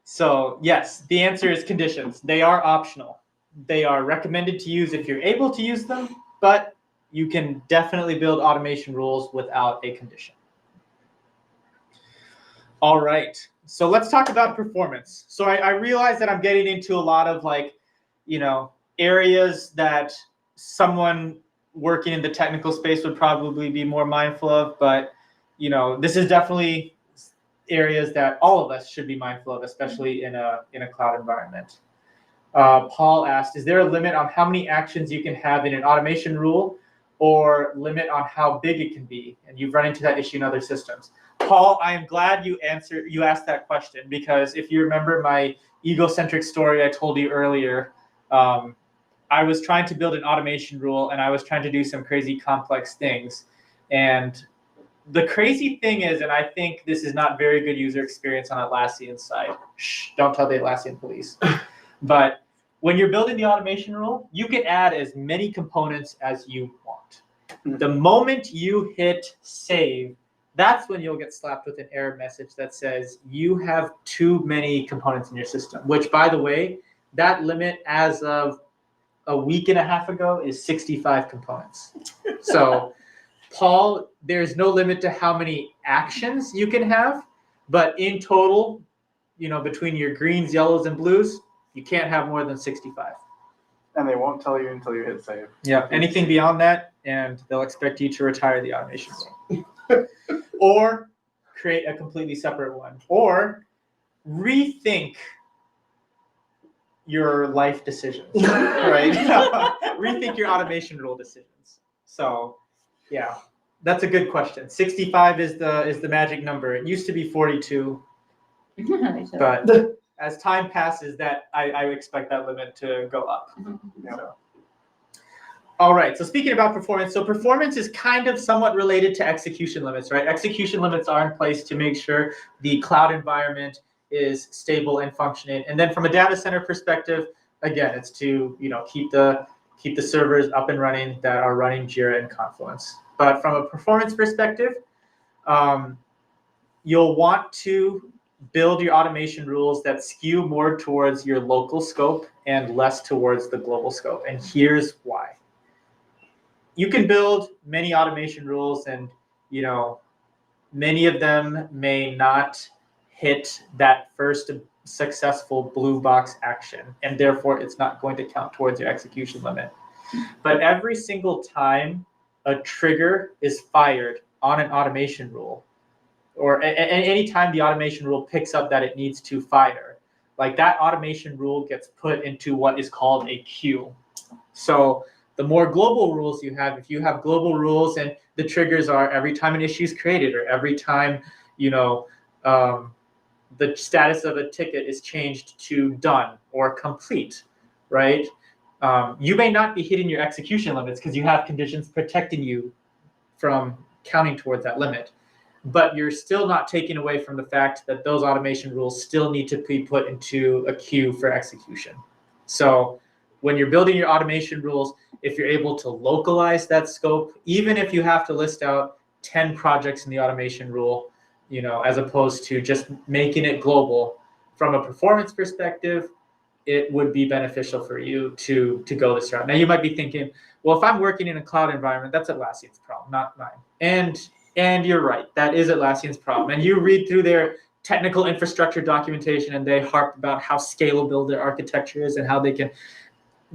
So yes, the answer is conditions. They are optional. They are recommended to use if you're able to use them, but you can definitely build automation rules without a condition. All right, so let's talk about performance. So I realize that I'm getting into a lot of areas that someone working in the technical space would probably be more mindful of, but this is definitely areas that all of us should be mindful of, especially in a cloud environment. Paul asked, is there a limit on how many actions you can have in an automation rule or limit on how big it can be? And you've run into that issue in other systems. Paul, I am glad you asked that question because if you remember my egocentric story I told you earlier, I was trying to build an automation rule and I was trying to do some crazy complex things. And the crazy thing is, and I think this is not very good user experience on Atlassian side. Shh, don't tell the Atlassian police. But when you're building the automation rule, you can add as many components as you want. The moment you hit save, that's when you'll get slapped with an error message that says you have too many components in your system, which, by the way, that limit as of a week and a half ago is 65 components. So, Paul, there's no limit to how many actions you can have, but in total, between your greens, yellows, and blues, you can't have more than 65.
And they won't tell you until you hit save.
Yeah, anything beyond that, and they'll expect you to retire the automation rule. Or create a completely separate one. Or rethink your life decisions, right? Rethink your automation rule decisions. So, yeah, that's a good question. 65 is the magic number. It used to be 42, but as time passes, that I expect that limit to go up.
Yeah.
So. All right, so speaking about performance, so performance is kind of somewhat related to execution limits, right? Execution limits are in place to make sure the cloud environment is stable and functioning. And then from a data center perspective, again, it's to keep the servers up and running that are running Jira and Confluence. But from a performance perspective, you'll want to build your automation rules that skew more towards your local scope and less towards the global scope. And here's why. You can build many automation rules, and many of them may not hit that first successful blue box action, and therefore it's not going to count towards your execution limit. But every single time a trigger is fired on an automation rule, or any time the automation rule picks up that it needs to fire, like that automation rule gets put into what is called a queue. So the more global rules you have, if you have global rules and the triggers are every time an issue is created or every time, the status of a ticket is changed to done or complete, right? You may not be hitting your execution limits because you have conditions protecting you from counting towards that limit. But you're still not taking away from the fact that those automation rules still need to be put into a queue for execution. So when you're building your automation rules, if you're able to localize that scope, even if you have to list out 10 projects in the automation rule, as opposed to just making it global, from a performance perspective, it would be beneficial for you to go this route. Now you might be thinking, well, if I'm working in a cloud environment, that's Atlassian's problem, not mine. And you're right, that is Atlassian's problem. And you read through their technical infrastructure documentation, and they harp about how scalable their architecture is and how they can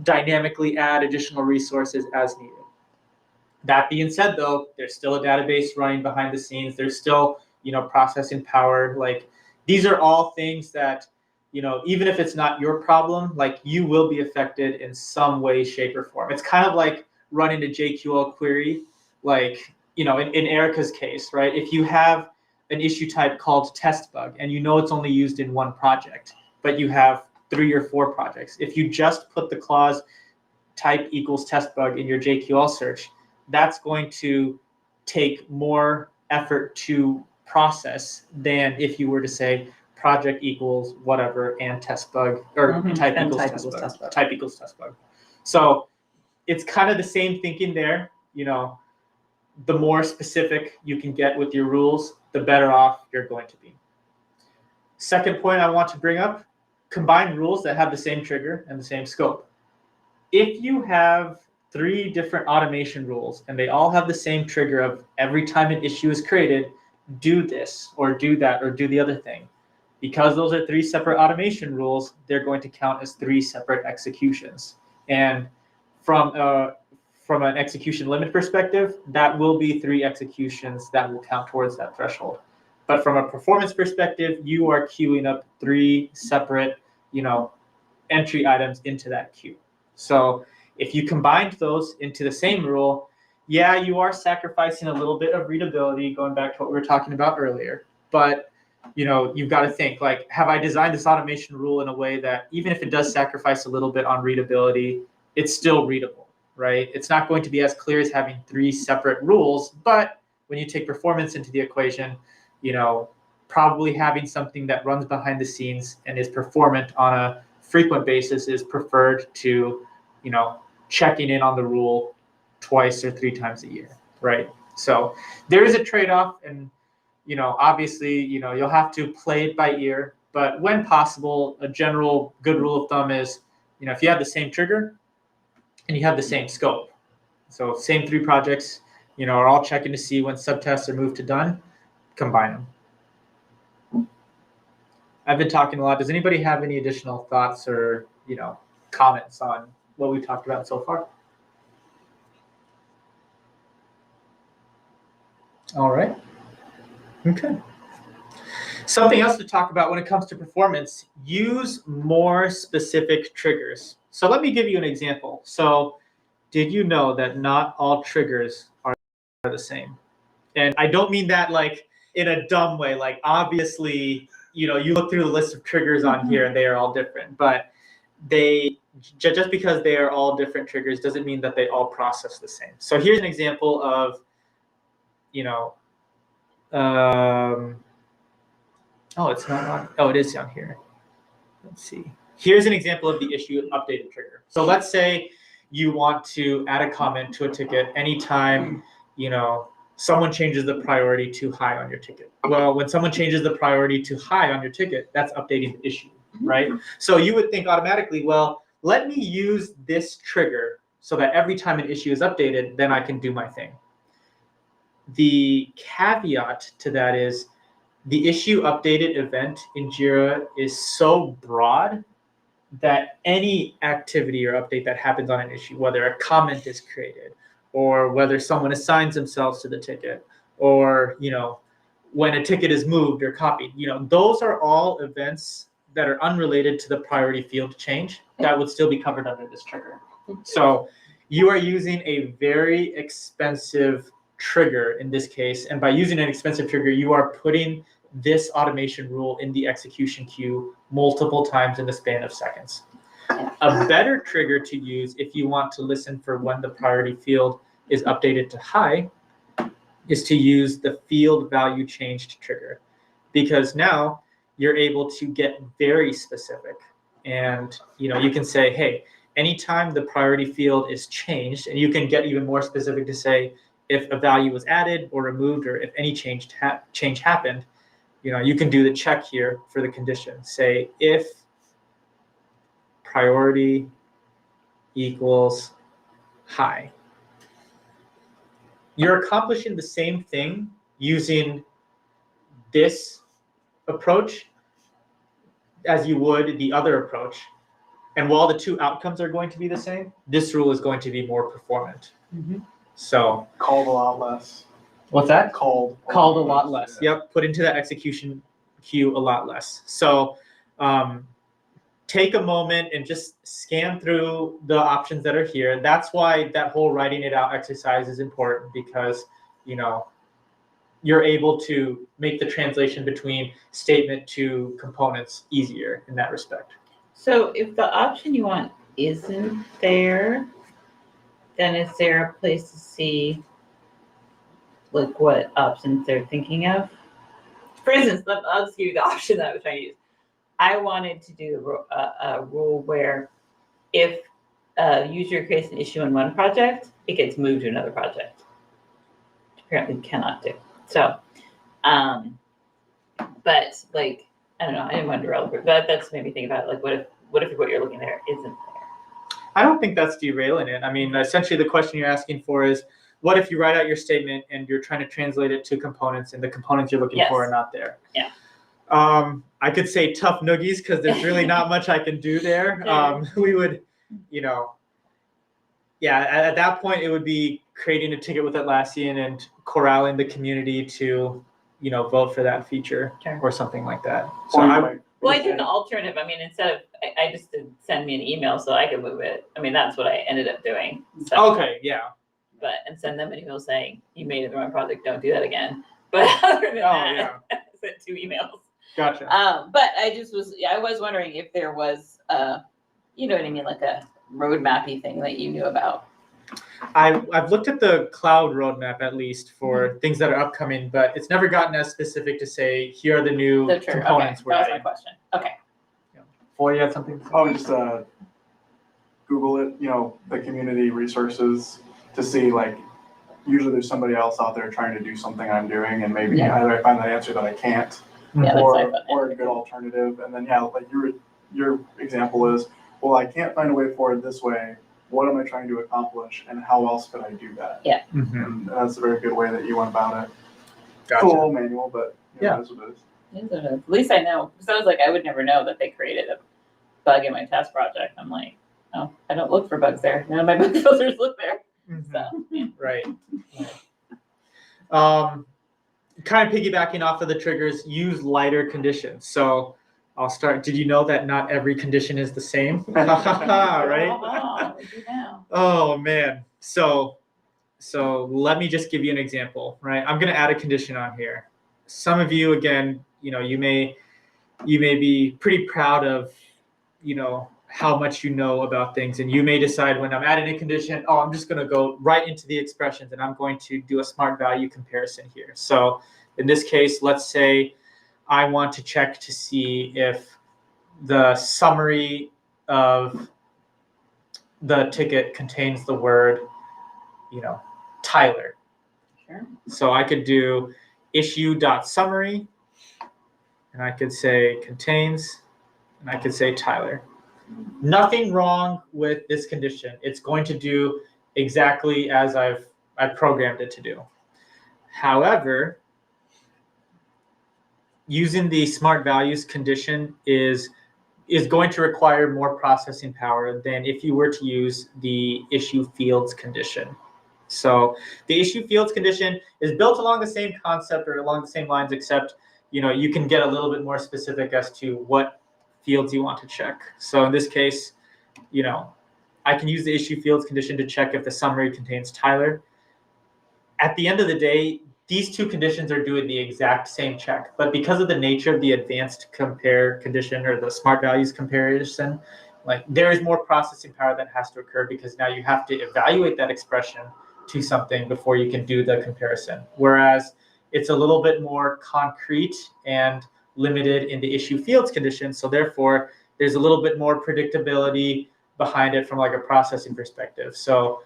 dynamically add additional resources as needed. That being said, though, there's still a database running behind the scenes. There's still, processing power. Like, these are all things that, even if it's not your problem, like, you will be affected in some way, shape, or form. It's kind of like running a JQL query, like, in Erica's case, right? If you have an issue type called test bug and it's only used in one project, but you have 3 or 4 projects. If you just put the clause type equals test bug in your JQL search, that's going to take more effort to process than if you were to say project equals whatever and test bug, or type equals test bug. Type equals test bug. So it's kind of the same thinking there. The more specific you can get with your rules, the better off you're going to be. Second point I want to bring up, combine rules that have the same trigger and the same scope. If you have 3 different automation rules and they all have the same trigger of every time an issue is created, do this or do that or do the other thing. Because those are 3 separate automation rules, they're going to count as 3 separate executions. And from an execution limit perspective, that will be 3 executions that will count towards that threshold. But from a performance perspective, you are queuing up 3 separate, entry items into that queue. So if you combined those into the same rule, yeah, you are sacrificing a little bit of readability, going back to what we were talking about earlier. But you've got to think, like, have I designed this automation rule in a way that even if it does sacrifice a little bit on readability, it's still readable, right? It's not going to be as clear as having 3 separate rules, but when you take performance into the equation, probably having something that runs behind the scenes and is performant on a frequent basis is preferred to, checking in on the rule 2 or 3 times a year. right? So there is a trade-off, and obviously, you'll have to play it by ear. But when possible, a general good rule of thumb is, if you have the same trigger and you have the same scope, so same 3 projects, are all checking to see when subtests are moved to done, combine them. I've been talking a lot. Does anybody have any additional thoughts or, comments on what we've talked about so far? All right. Okay. Something else to talk about when it comes to performance, use more specific triggers. So let me give you an example. So did you know that not all triggers are the same? And I don't mean that like in a dumb way, like obviously, you look through the list of triggers on here and they are all different, but just because they are all different triggers doesn't mean that they all process the same. So here's an example of, oh, it's not on. Oh, it is down here. Let's see. Here's an example of the issue updated trigger. So let's say you want to add a comment to a ticket anytime, someone changes the priority to high on your ticket. Well, when someone changes the priority to high on your ticket, that's updating the issue, right? So you would think automatically, well, let me use this trigger so that every time an issue is updated, then I can do my thing. The caveat to that is the issue updated event in Jira is so broad that any activity or update that happens on an issue, whether a comment is created or whether someone assigns themselves to the ticket or, when a ticket is moved or copied, those are all events that are unrelated to the priority field change that would still be covered under this trigger. So you are using a very expensive trigger in this case. And by using an expensive trigger, you are putting this automation rule in the execution queue multiple times in the span of seconds. A better trigger to use if you want to listen for when the priority field is updated to high is to use the field value changed trigger, because now you're able to get very specific. And you can say, hey, anytime the priority field is changed, and you can get even more specific to say if a value was added or removed or if any change happened, you can do the check here for the condition. Say if priority equals high. You're accomplishing the same thing using this approach as you would the other approach. And while the 2 outcomes are going to be the same, this rule is going to be more performant. So
Called a lot less.
what's that?
Called
a lot less. Yep, put into that execution queue a lot less. So take a moment and just scan through the options that are here. That's why that whole writing it out exercise is important, because you're able to make the translation between statement to components easier in that respect.
So if the option you want isn't there, then is there a place to see like what options they're thinking of? For instance, I'll just give you the option that I was trying to use. I wanted to do a rule where if a user creates an issue in one project, it gets moved to another project. Which apparently we cannot do. So, but like, I don't know, I didn't want to derail it, but that's made me think about like, what if what you're looking there isn't there?
I don't think that's derailing it. I mean, essentially the question you're asking for is, what if you write out your statement and you're trying to translate it to components and the components you're looking for are not there?
Yeah.
I could say tough noogies because there's really not much I can do there. We would, at that point it would be creating a ticket with Atlassian and corralling the community to, vote for that feature or something like that. So
Well, I did an alternative. I mean, instead of, I just did send me an email so I could move it. I mean, that's what I ended up doing. So,
okay, yeah.
And send them an email saying, you made it the wrong project, don't do that again. But other than that, I sent 2 emails.
Gotcha.
But I was wondering if there was, you know what I mean, like a roadmap-y thing that you knew about.
I've looked at the cloud roadmap at least for things that are upcoming, but it's never gotten as specific to say, here are the new components we're
adding.
adding.
That was my question. Okay.
Boy, you had something?
Oh, just Google it, the community resources to see like, usually there's somebody else out there trying to do something I'm doing, and maybe
Yeah.
either I find that answer that I can't,
Yeah, that's
or
what I thought.
or a good alternative. And then like your example is, well, I can't find a way forward this way. What am I trying to accomplish, and how else could I do that?
Mhm.
And that's a very good way that you went about it. It's a
Gotcha.
little manual, but
Yeah.
that's what it is.
At least I know, because I was like, I would never know that they created a bug in my test project. I'm like, oh, I don't look for bugs there. None of my bug filters look there.
Mhm.
So, yeah.
Right. Kind of piggybacking off of the triggers, use lighter conditions. So I'll start. Did you know that not every condition is the same? Right?
Oh, we do now.
Oh man. So let me just give you an example, right? I'm going to add a condition on here. Some of you, again, you may be pretty proud of, how much you know about things, and you may decide when I'm adding a condition, oh, I'm just going to go right into the expressions and I'm going to do a smart value comparison here. So in this case, let's say I want to check to see if the summary of the ticket contains the word, Tyler.
Sure.
So I could do issue.summary, and I could say contains, and I could say Tyler. Nothing wrong with this condition. It's going to do exactly as I programmed it to do. However, using the smart values condition is going to require more processing power than if you were to use the issue fields condition. So the issue fields condition is built along the same concept or along the same lines, except you can get a little bit more specific as to what fields you want to check. So in this case, I can use the issue fields condition to check if the summary contains Tyler. At the end of the day, these two conditions are doing the exact same check, but because of the nature of the advanced compare condition or the smart values comparison, like there is more processing power that has to occur because now you have to evaluate that expression to something before you can do the comparison. Whereas it's a little bit more concrete and limited in the issue fields condition. So therefore, there's a little bit more predictability behind it from like a processing perspective. So,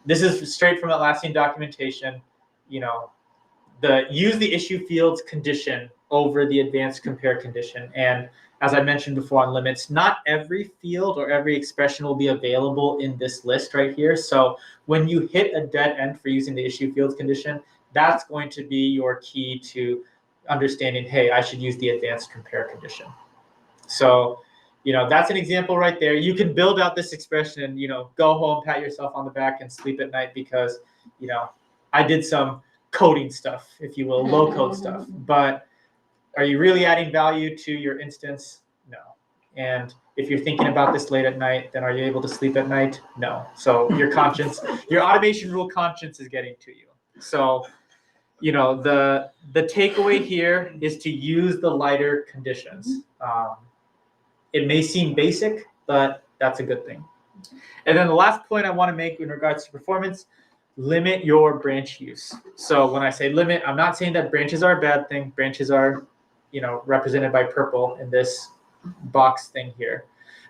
this is straight from Atlassian documentation. Use the issue fields condition over the advanced compare condition. And as I mentioned before on limits, not every field or every expression will be available in this list right here. So when you hit a dead end for using the issue fields condition, that's going to be your key to understanding, hey, I should use the advanced compare condition. So, that's an example right there. You can build out this expression and, go home, pat yourself on the back and sleep at night because, I did some coding stuff, if you will, low code stuff. But are you really adding value to your instance? No. And if you're thinking about this late at night, then are you able to sleep at night? No. So your conscience, your automation rule conscience is getting to you. So, the takeaway here is to use the lighter conditions. It may seem basic, but that's a good thing. And then the last point I want to make in regards to performance, limit your branch use. So when I say limit, I'm not saying that branches are a bad thing. Branches are, represented by purple in this box thing here.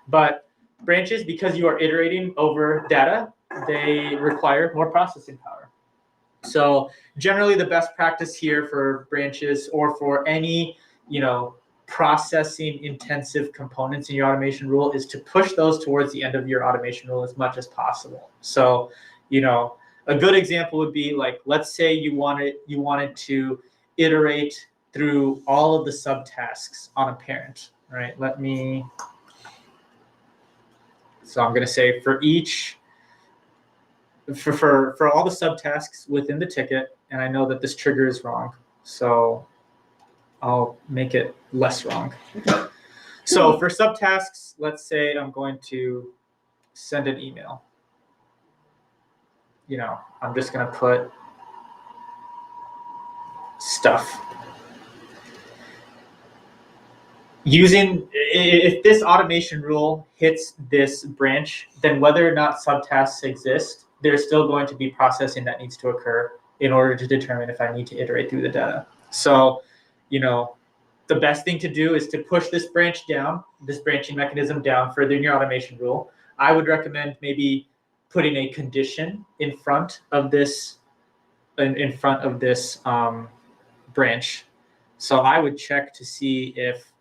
But branches, because you are iterating over data, they require more processing power. So generally the best practice here for branches or for any, processing intensive components in your automation rule is to push those towards the end of your automation rule as much as possible. So, a good example would be like, let's say you wanted to iterate through all of the subtasks on a parent, right? So I'm going to say for each, for all the subtasks within the ticket, and I know that this trigger is wrong, so I'll make it less wrong. So for subtasks, let's say I'm going to send an email. I'm just going to put stuff. If this automation rule hits this branch, then whether or not subtasks exist, there's still going to be processing that needs to occur in order to determine if I need to iterate through the data. So, the best thing to do is to push this branch down, this branching mechanism down further in your automation rule. I would recommend maybe putting a condition in front of this in front of this branch. So I would check to see if,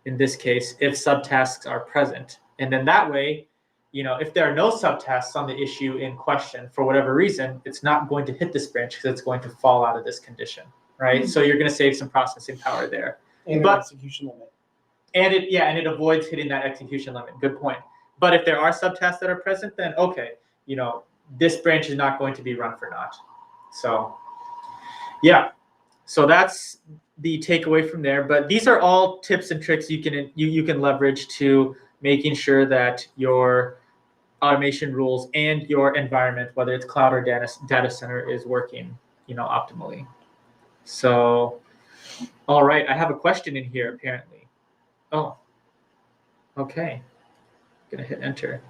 in this case, if subtasks are present. And then that way, if there are no subtasks on the issue in question for whatever reason, it's not going to hit this branch because it's going to fall out of this condition, right? So you're going to save some processing power there.
And
But-
an execution limit.
And it avoids hitting that execution limit. Good point. But if there are subtasks that are present, then okay, this branch is not going to be run for naught. So yeah, so that's the takeaway from there. But these are all tips and tricks you can leverage to making sure that your automation rules and your environment, whether it's cloud or data center, is working optimally. So all right, I have a question in here apparently. Oh, okay. Gonna hit enter.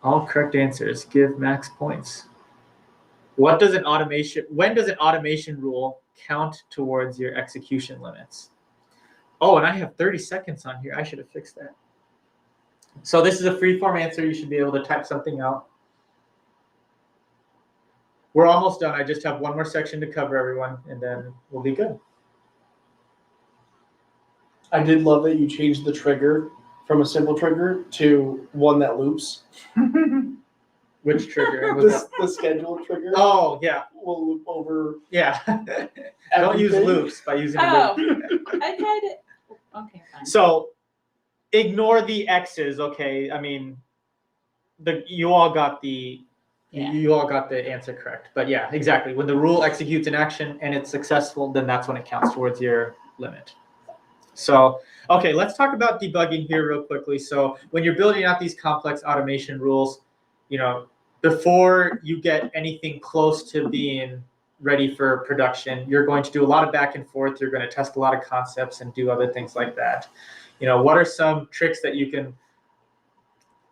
All correct answers give max points. When does an automation rule count towards your execution limits? Oh, and I have 30 seconds on here. I should have fixed that. So this is a free-form answer. You should be able to type something out. We're almost done. I just have one more section to cover, everyone, and then we'll be good.
I did love that you changed the trigger from a simple trigger to one that loops.
Which trigger?
The schedule trigger
Oh, yeah.
will loop over.
Yeah. Don't use
everything.
loops by using a loop.
I tried it. Okay, fine.
So ignore the X's, okay? I mean, you all got the answer correct. But yeah, exactly. When the rule executes an action and it's successful, then that's when it counts towards your limit. So, okay, let's talk about debugging here real quickly. So when you're building out these complex automation rules, before you get anything close to being ready for production, you're going to do a lot of back and forth. You're going to test a lot of concepts and do other things like that. What are some tricks that you can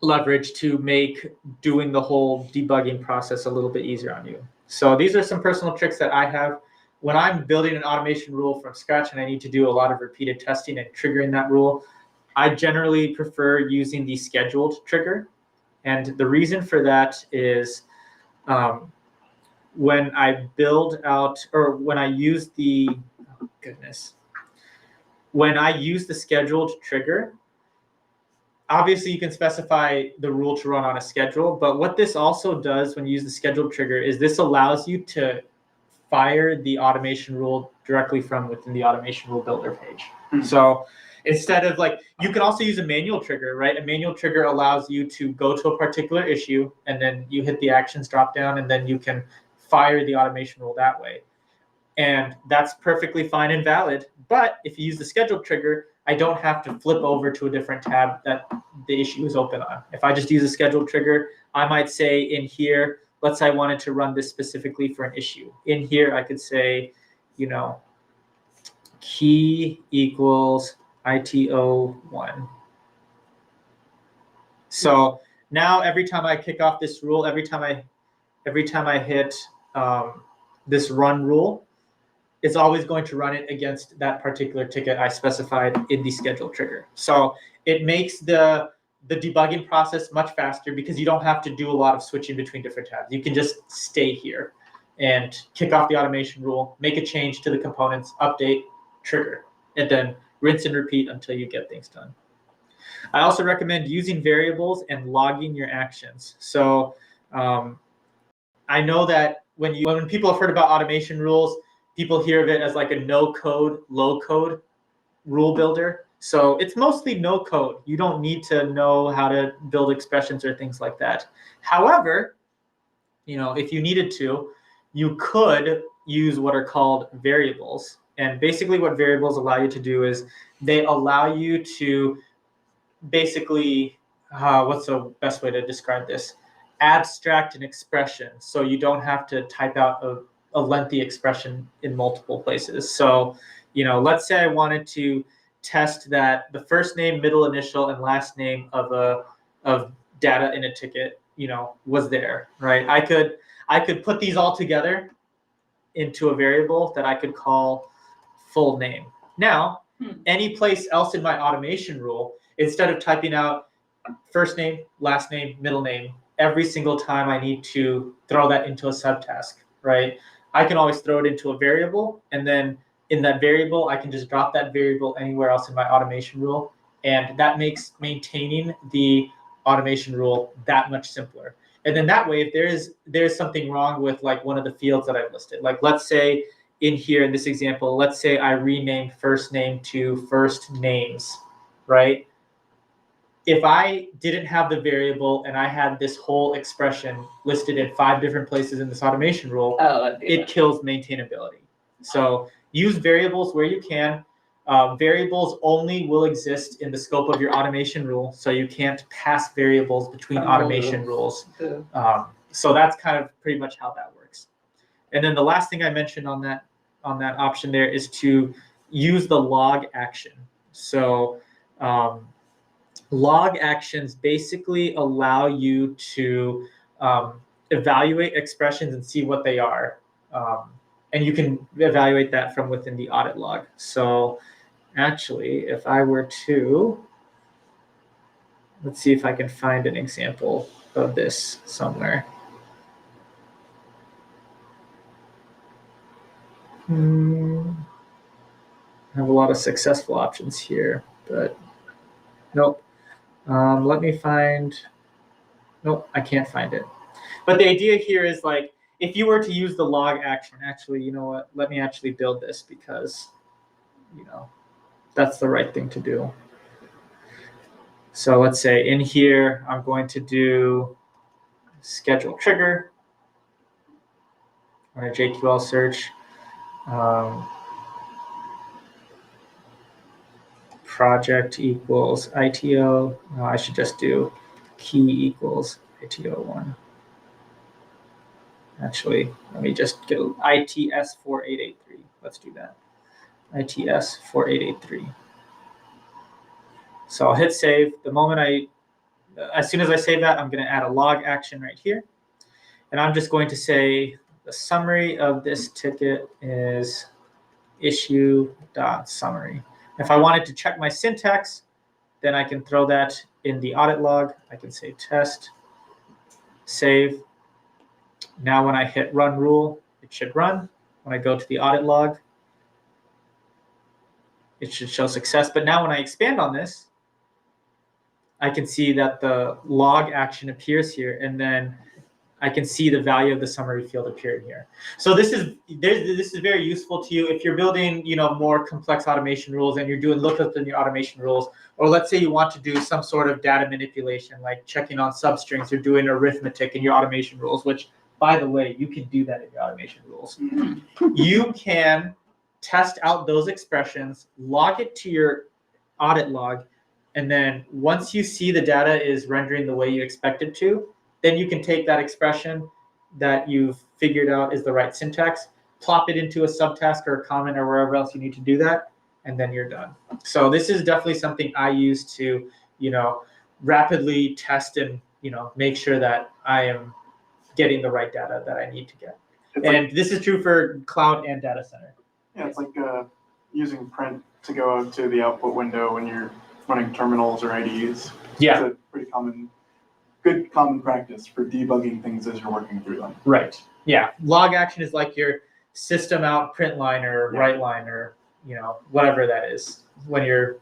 leverage to make doing the whole debugging process a little bit easier on you? So these are some personal tricks that I have. When I'm building an automation rule from scratch and I need to do a lot of repeated testing and triggering that rule, I generally prefer using the scheduled trigger. And the reason for that is when I build out, or when I use the scheduled trigger, obviously you can specify the rule to run on a schedule, but what this also does when you use the scheduled trigger is this allows you to fire the automation rule directly from within the automation rule builder page. So instead of you can also use a manual trigger, right? A manual trigger allows you to go to a particular issue and then you hit the actions drop down and then you can fire the automation rule that way. And that's perfectly fine and valid. But if you use the scheduled trigger, I don't have to flip over to a different tab that the issue is open on. If I just use a scheduled trigger, I might say in here, let's say I wanted to run this specifically for an issue. In here, I could say, key equals ITO1. So now every time I kick off this rule, every time I hit this run rule, it's always going to run it against that particular ticket I specified in the schedule trigger. So it makes the debugging process much faster because you don't have to do a lot of switching between different tabs. You can just stay here and kick off the automation rule, make a change to the components, update, trigger, and then rinse and repeat until you get things done. I also recommend using variables and logging your actions. So I know that when people have heard about automation rules, people hear of it as like a no-code, low-code rule builder. So it's mostly no code. You don't need to know how to build expressions or things like that. However, if you needed to, you could use what are called variables. And basically what variables allow you to do is they allow you to basically, what's the best way to describe this? Abstract an expression. So you don't have to type out a lengthy expression in multiple places. So, let's say I wanted to test that the first name, middle initial, and last name of data in a ticket, was there, right? I could put these all together into a variable that I could call full name. Now, any place else in my automation rule, instead of typing out first name, last name, middle name, every single time I need to throw that into a subtask, right? I can always throw it into a variable, and then in that variable, I can just drop that variable anywhere else in my automation rule. And that makes maintaining the automation rule that much simpler. And then that way, if there's something wrong with like one of the fields that I've listed, like let's say in here in this example, let's say I renamed first name to first names, right? If I didn't have the variable and I had this whole expression listed in 5 different places in this automation rule, it kills maintainability. So use variables where you can. Variables only will exist in the scope of your automation rule, so you can't pass variables between automation rules. So that's kind of pretty much how that works. And then the last thing I mentioned on that option there is to use the log action. So log actions basically allow you to evaluate expressions and see what they are. And you can evaluate that from within the audit log. So actually, if I were to, let's see if I can find an example of this somewhere. I have a lot of successful options here, but nope. Let me find, nope, I can't find it. But the idea here is like, if you were to use the log action, actually, you know what, let me actually build this because, you know, that's the right thing to do. So let's say in here, I'm going to do schedule trigger or a JQL search. Project equals ITO. No, I should just do key equals ITO1. Actually, let me just go ITS 4883. Let's do that. ITS 4883. So I'll hit save. The moment as soon as I save that, I'm going to add a log action right here. And I'm just going to say the summary of this ticket is issue.summary. If I wanted to check my syntax, then I can throw that in the audit log. I can say test, save. Now when I hit run rule, it should run. When I go to the audit log, it should show success. But now when I expand on this, I can see that the log action appears here, and then I can see the value of the summary field appearing here. So this is very useful to you if you're building, you know, more complex automation rules and you're doing lookups in your automation rules, or let's say you want to do some sort of data manipulation, like checking on substrings or doing arithmetic in your automation rules, which, by the way, you can do that in your automation rules. You can test out those expressions, log it to your audit log, and then once you see the data is rendering the way you expect it to, then you can take that expression that you've figured out is the right syntax, plop it into a subtask or a comment or wherever else you need to do that, and then you're done. So this is definitely something I use to, you know, rapidly test and, you know, make sure that I am getting the right data that I need to get. And this is true for cloud and data center.
Yeah, it's like using print to go out to the output window when you're running terminals or IDEs.
Yeah.
It's a pretty good common practice for debugging things as you're working through them.
Right. Yeah. Log action is like your system out print line or write line or, you know, whatever that is when you're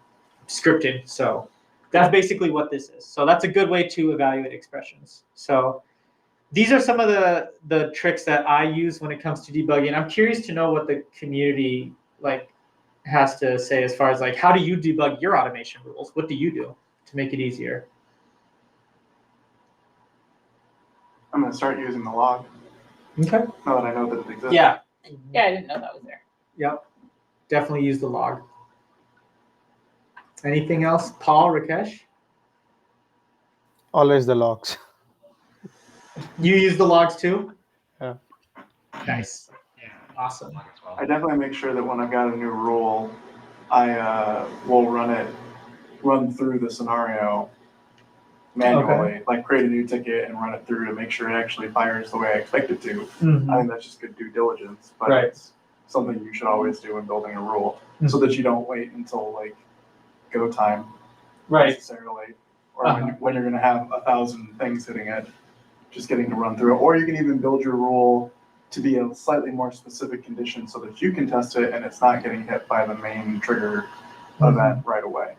scripting. So that's basically what this is. So that's a good way to evaluate expressions. So these are some of the tricks that I use when it comes to debugging. I'm curious to know what the community has to say as far as how do you debug your automation rules? What do you do to make it easier?
I'm going to start using the log.
Okay.
Now that I know that it exists.
Yeah.
Yeah, I didn't know that was there.
Yep. Definitely use the log. Anything else? Paul, Rakesh?
Always the logs.
You use the logs too?
Yeah.
Nice. Yeah. Awesome.
I definitely make sure that when I've got a new rule, I will run through the scenario manually, like create a new ticket and run it through to make sure it actually fires the way I expect it to. I think that's just good due diligence, but it's something you should always do when building a rule so that you don't wait until go time necessarily, or when you're going to have 1,000 things hitting it. just getting to run through it. Or you can even build your rule to be a slightly more specific condition so that you can test it and it's not getting hit by the main trigger event right away.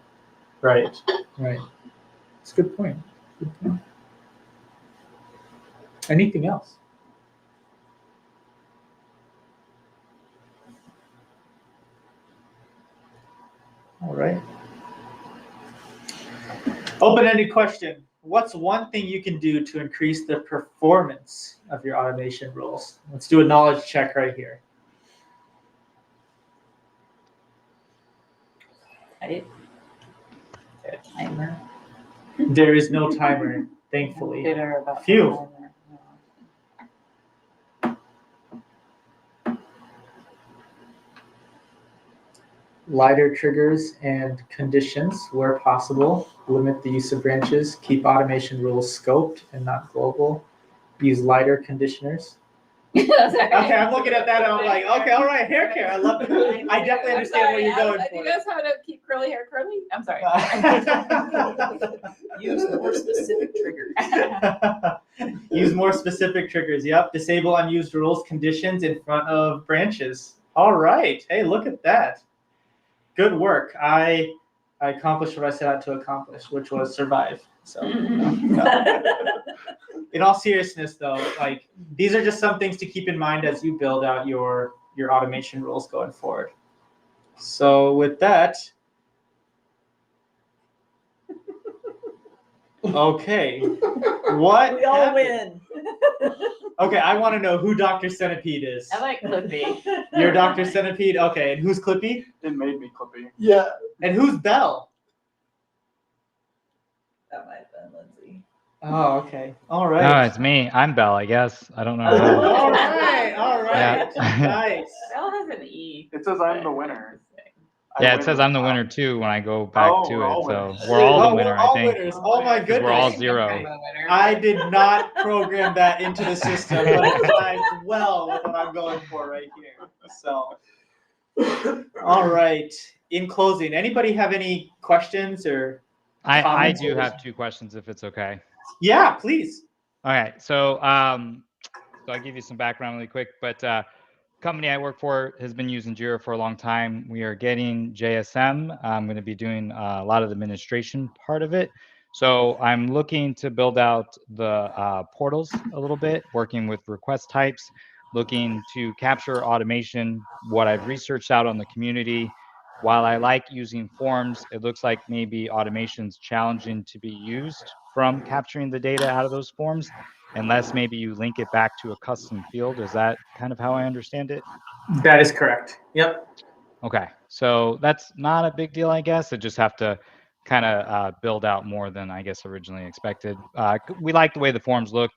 Right. It's a good point. Anything else? All right. Open-ended question. What's one thing you can do to increase the performance of your automation rules? Let's do a knowledge check right here.
Right? Timer.
There is no timer, thankfully.
Bitter about the
Phew.
timer.
Lighter triggers and conditions where possible. Limit the use of branches. Keep automation rules scoped and not global. Use lighter conditioners. Okay, I'm looking at that and I'm like, okay, all right, hair care. I love it. I definitely understand what you're going
Do
for.
you guys how to keep curly hair curly? I'm sorry. Use more specific triggers.
Use more specific triggers. Yep. Disable unused rules conditions in front of branches. All right. Hey, look at that. Good work. I accomplished what I set out to accomplish, which was survive. So, in all seriousness, though, like these are just some things to keep in mind as you build out your automation rules going forward. So, with that, okay, what?
We all
happened?
win.
Okay, I want to know who Dr. Centipede is.
I like Clippy.
You're Dr. Centipede. Okay, and who's Clippy?
It made me Clippy.
Yeah.
And who's Belle?
That might have been Lindsay.
Oh, okay. All right.
No, it's me. I'm Bell, I guess. I don't know.
All right.
Yeah.
Nice.
Bell has an E.
It says I'm the winner.
Yeah, it says I'm the winner too when I go back
Oh,
to
we're
it.
all
So
winners.
we're all the
Oh,
winner,
we're all
I think.
winners. Oh my
'Cause
goodness.
we're all 0.
I did not program that into the system, but it ties well with what I'm going for right here. So, all right. In closing, anybody have any questions or
I
comments?
do have 2 questions if it's okay.
Yeah, please.
Okay, so I'll give you some background really quick, but company I work for has been using Jira for a long time. We are getting JSM. I'm going to be doing a lot of the administration part of it. So I'm looking to build out the portals a little bit, working with request types, looking to capture automation, what I've researched out on the community. While I like using forms, it looks like maybe automation's challenging to be used from capturing the data out of those forms, unless maybe you link it back to a custom field. Is that kind of how I understand it?
That is correct. Yep.
Okay, so that's not a big deal, I guess. I just have to kind of build out more than I guess originally expected. We like the way the forms look.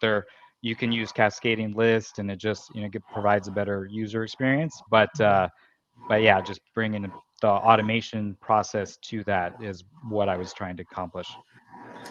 You can use cascading list, and it just provides a better user experience. But yeah, just bringing the automation process to that is what I was trying to accomplish.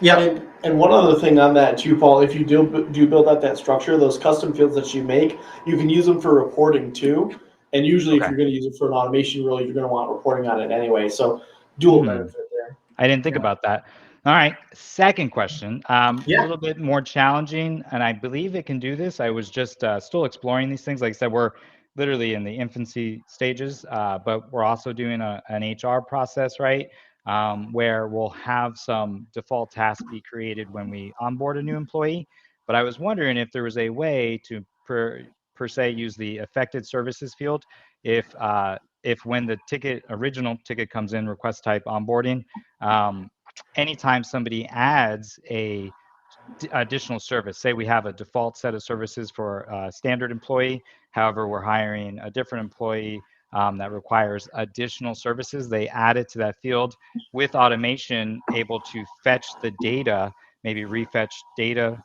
Yep.
And one other thing on that too, Paul, if you do build out that structure, those custom fields that you make, you can use them for reporting too. And usually if you're going to use it for an automation rule, you're going to want reporting on it anyway. So dual benefit there.
I didn't think about that. All right. Second question, a little bit more challenging, and I believe it can do this. I was just still exploring these things. Like I said, we're literally in the infancy stages, but we're also doing an HR process, right? Where we'll have some default tasks be created when we onboard a new employee. But I was wondering if there was a way to per se use the affected services field if when the original ticket comes in, request type onboarding, anytime somebody adds a additional service, say we have a default set of services for a standard employee, however, we're hiring a different employee that requires additional services, they add it to that field with automation, able to fetch the data, maybe refetch data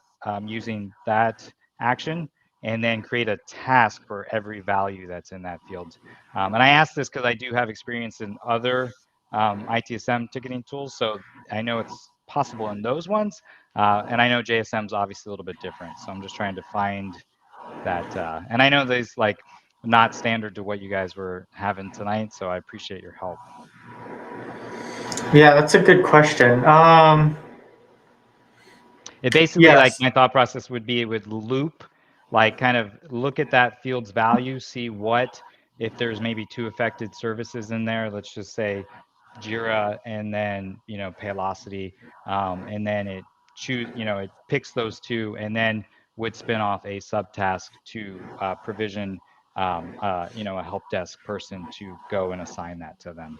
using that action, and then create a task for every value that's in that field. And I ask this because I do have experience in other ITSM ticketing tools, so I know it's possible in those ones. And I know JSM is obviously a little bit different, so I'm just trying to find that. And I know these like not standard to what you guys were having tonight, so I appreciate your help.
Yeah, that's a good question.
It basically, like,
Yes.
my thought process would be it would loop, like, kind of look at that field's value, see what, if there's maybe 2 affected services in there, let's just say Jira and then, Paylocity, and then it it picks those 2 and then would spin off a subtask to provision, a help desk person to go and assign that to them.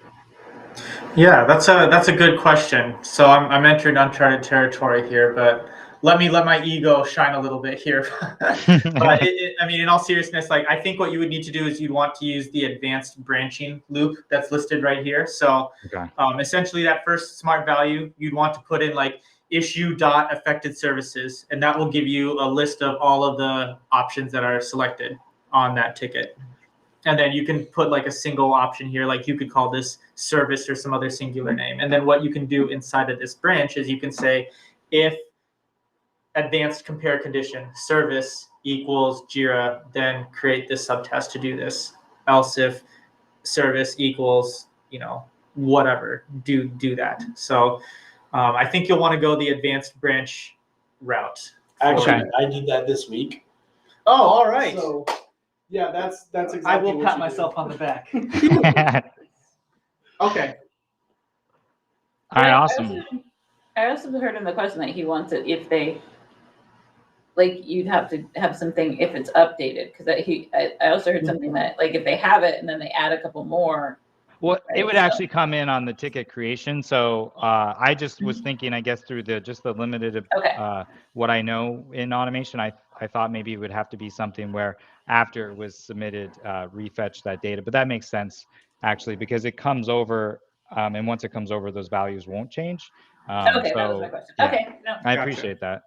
Yeah, that's a good question. So I'm entering uncharted territory here, but let my ego shine a little bit here. But I mean, in all seriousness, like I think what you would need to do is you'd want to use the advanced branching loop that's listed right here. So
Okay.
essentially, that first smart value you'd want to put in like issue dot affected services, and that will give you a list of all of the options that are selected on that ticket. And then you can put like a single option here, like you could call this service or some other singular name. And then what you can do inside of this branch is you can say if advanced compare condition service equals Jira, then create this subtask to do this. Else if service equals, whatever, do that. So I think you'll want to go the advanced branch route.
Actually,
Okay.
I did that this week.
Oh, all right.
So, yeah, that's exactly.
I will
what
pat
you
myself
do.
on the back.
All
Okay.
right, awesome.
I also heard in the question that he wants it if they, like, you'd have to have something if it's updated, because I also heard something that, like, if they have it and then they add a couple more.
Well, it
Right,
would
so-
actually come in on the ticket creation. So I just was thinking, I guess, through just the limited
Okay.
what I know in automation, I thought maybe it would have to be something where after it was submitted, refetch that data. But that makes sense actually, because it comes over, and once it comes over, those values won't change.
Okay, that was my question.
yeah,
Okay, no.
I
Gotcha.
appreciate that.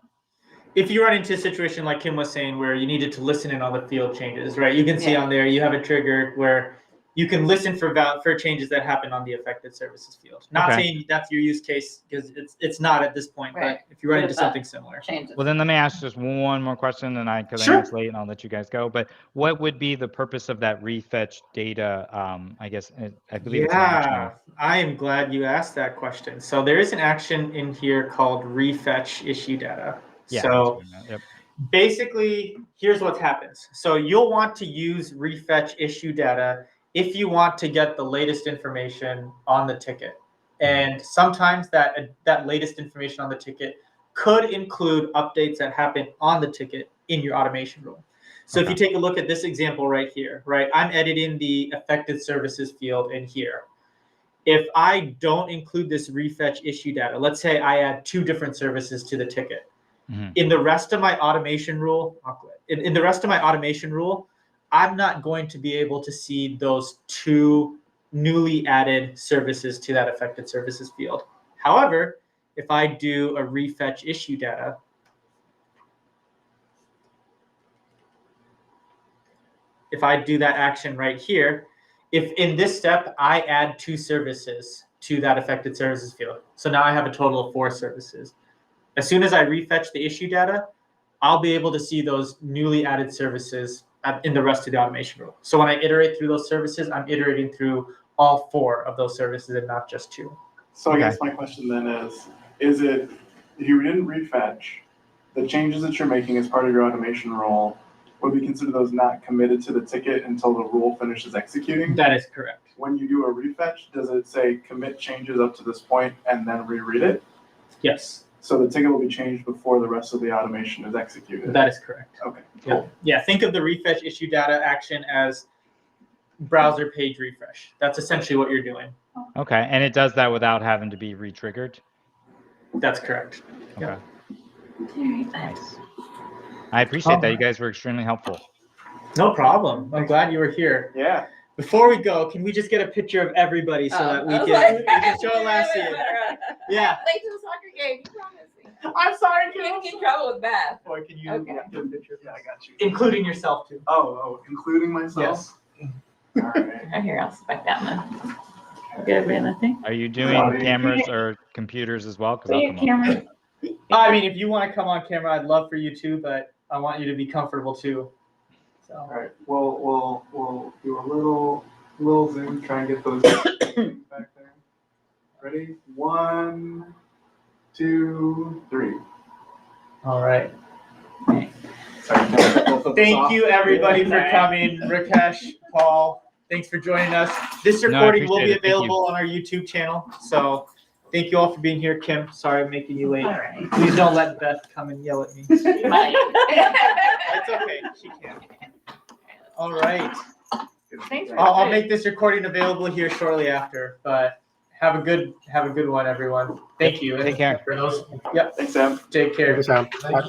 If you run into a situation like Kim was saying where you needed to listen in on the field changes, right? You can see
Yeah.
on there you have a trigger where you can listen for changes that happen on the affected services field. Not
Okay.
saying that's your use case because it's not at this point,
Right.
but if you run
But
into
if
something similar.
Changes.
Well, then let me ask just one more question, and because I know
Sure.
it's late, and I'll let you guys go. But what would be the purpose of that refetch data? I guess I believe it's an action.
Yeah, I am glad you asked that question. So there is an action in here called refetch issue data.
Yeah.
So
that's what I meant. Yep.
basically, here's what happens. So you'll want to use refetch issue data if you want to get the latest information on the ticket. And sometimes that latest information on the ticket could include updates that happen on the ticket in your automation rule. So if you take a look at this example right here, right, I'm editing the affected services field in here. If I don't include this refetch issue data, let's say I add 2 different services to the ticket. In the rest of my automation rule, in the rest of my automation rule, I'm not going to be able to see those 2 newly added services to that affected services field. However, if I do a refetch issue data, if I do that action right here, if in this step I add 2 services to that affected services field, so now I have a total of 4 services. As soon as I refetch the issue data, I'll be able to see those newly added services in the rest of the automation rule. So when I iterate through those services, I'm iterating through all 4 of those services and not just 2.
So I guess my question then is it, if you didn't refetch, the changes that you're making as part of your automation rule, would we consider those not committed to the ticket until the rule finishes executing?
That is correct.
When you do a refetch, does it say commit changes up to this point and then reread it?
Yes,
So the ticket will be changed before the rest of the automation is executed?
that is correct.
Okay,
Yeah.
cool.
Yeah, think of the refetch issue data action as browser page refresh. That's essentially what you're doing.
Okay, and it does that without having to be re-triggered.
That's correct.
Okay.
Yeah.
Nice. I appreciate that. You guys were extremely helpful.
No problem. I'm glad you were here.
Yeah.
Before we go, can we just get a picture of everybody so that we can show Lassie? Yeah.
Late to the soccer game, you promised me.
I'm sorry,
Can't get in trouble with Beth.
Or can you
Okay.
get a picture of
Yeah, I got you.
including yourself too?
Oh, including myself?
Yes.
All right.
Here, I'll sit back down then. Get everybody in that thing.
Are you doing cameras or computers as well? Because I'll come up.
Camera.
I mean, if you want to come on camera, I'd love for you to, but I want you to be comfortable too. So.
All right. We'll do a little zoom, try and get those back there. Ready? 1, 2, 3.
All right.
Sorry, both of us
Thank
off.
you, everybody, for
Sorry.
coming. Rakesh, Paul, thanks for joining us. This
No, I
recording will
appreciate
be
it. Thank you.
available on our YouTube channel. So thank you all for being here. Kim, sorry I'm making you late.
All right.
Please don't let Beth come and yell at me. It's okay. She can. All right.
Thanks for
I'll
the
make this recording available here shortly after, but have a good one, everyone. Thank you.
Take care.
For those, yep,
Thanks, Sam.
take care.
Thank you, Sam. Bye.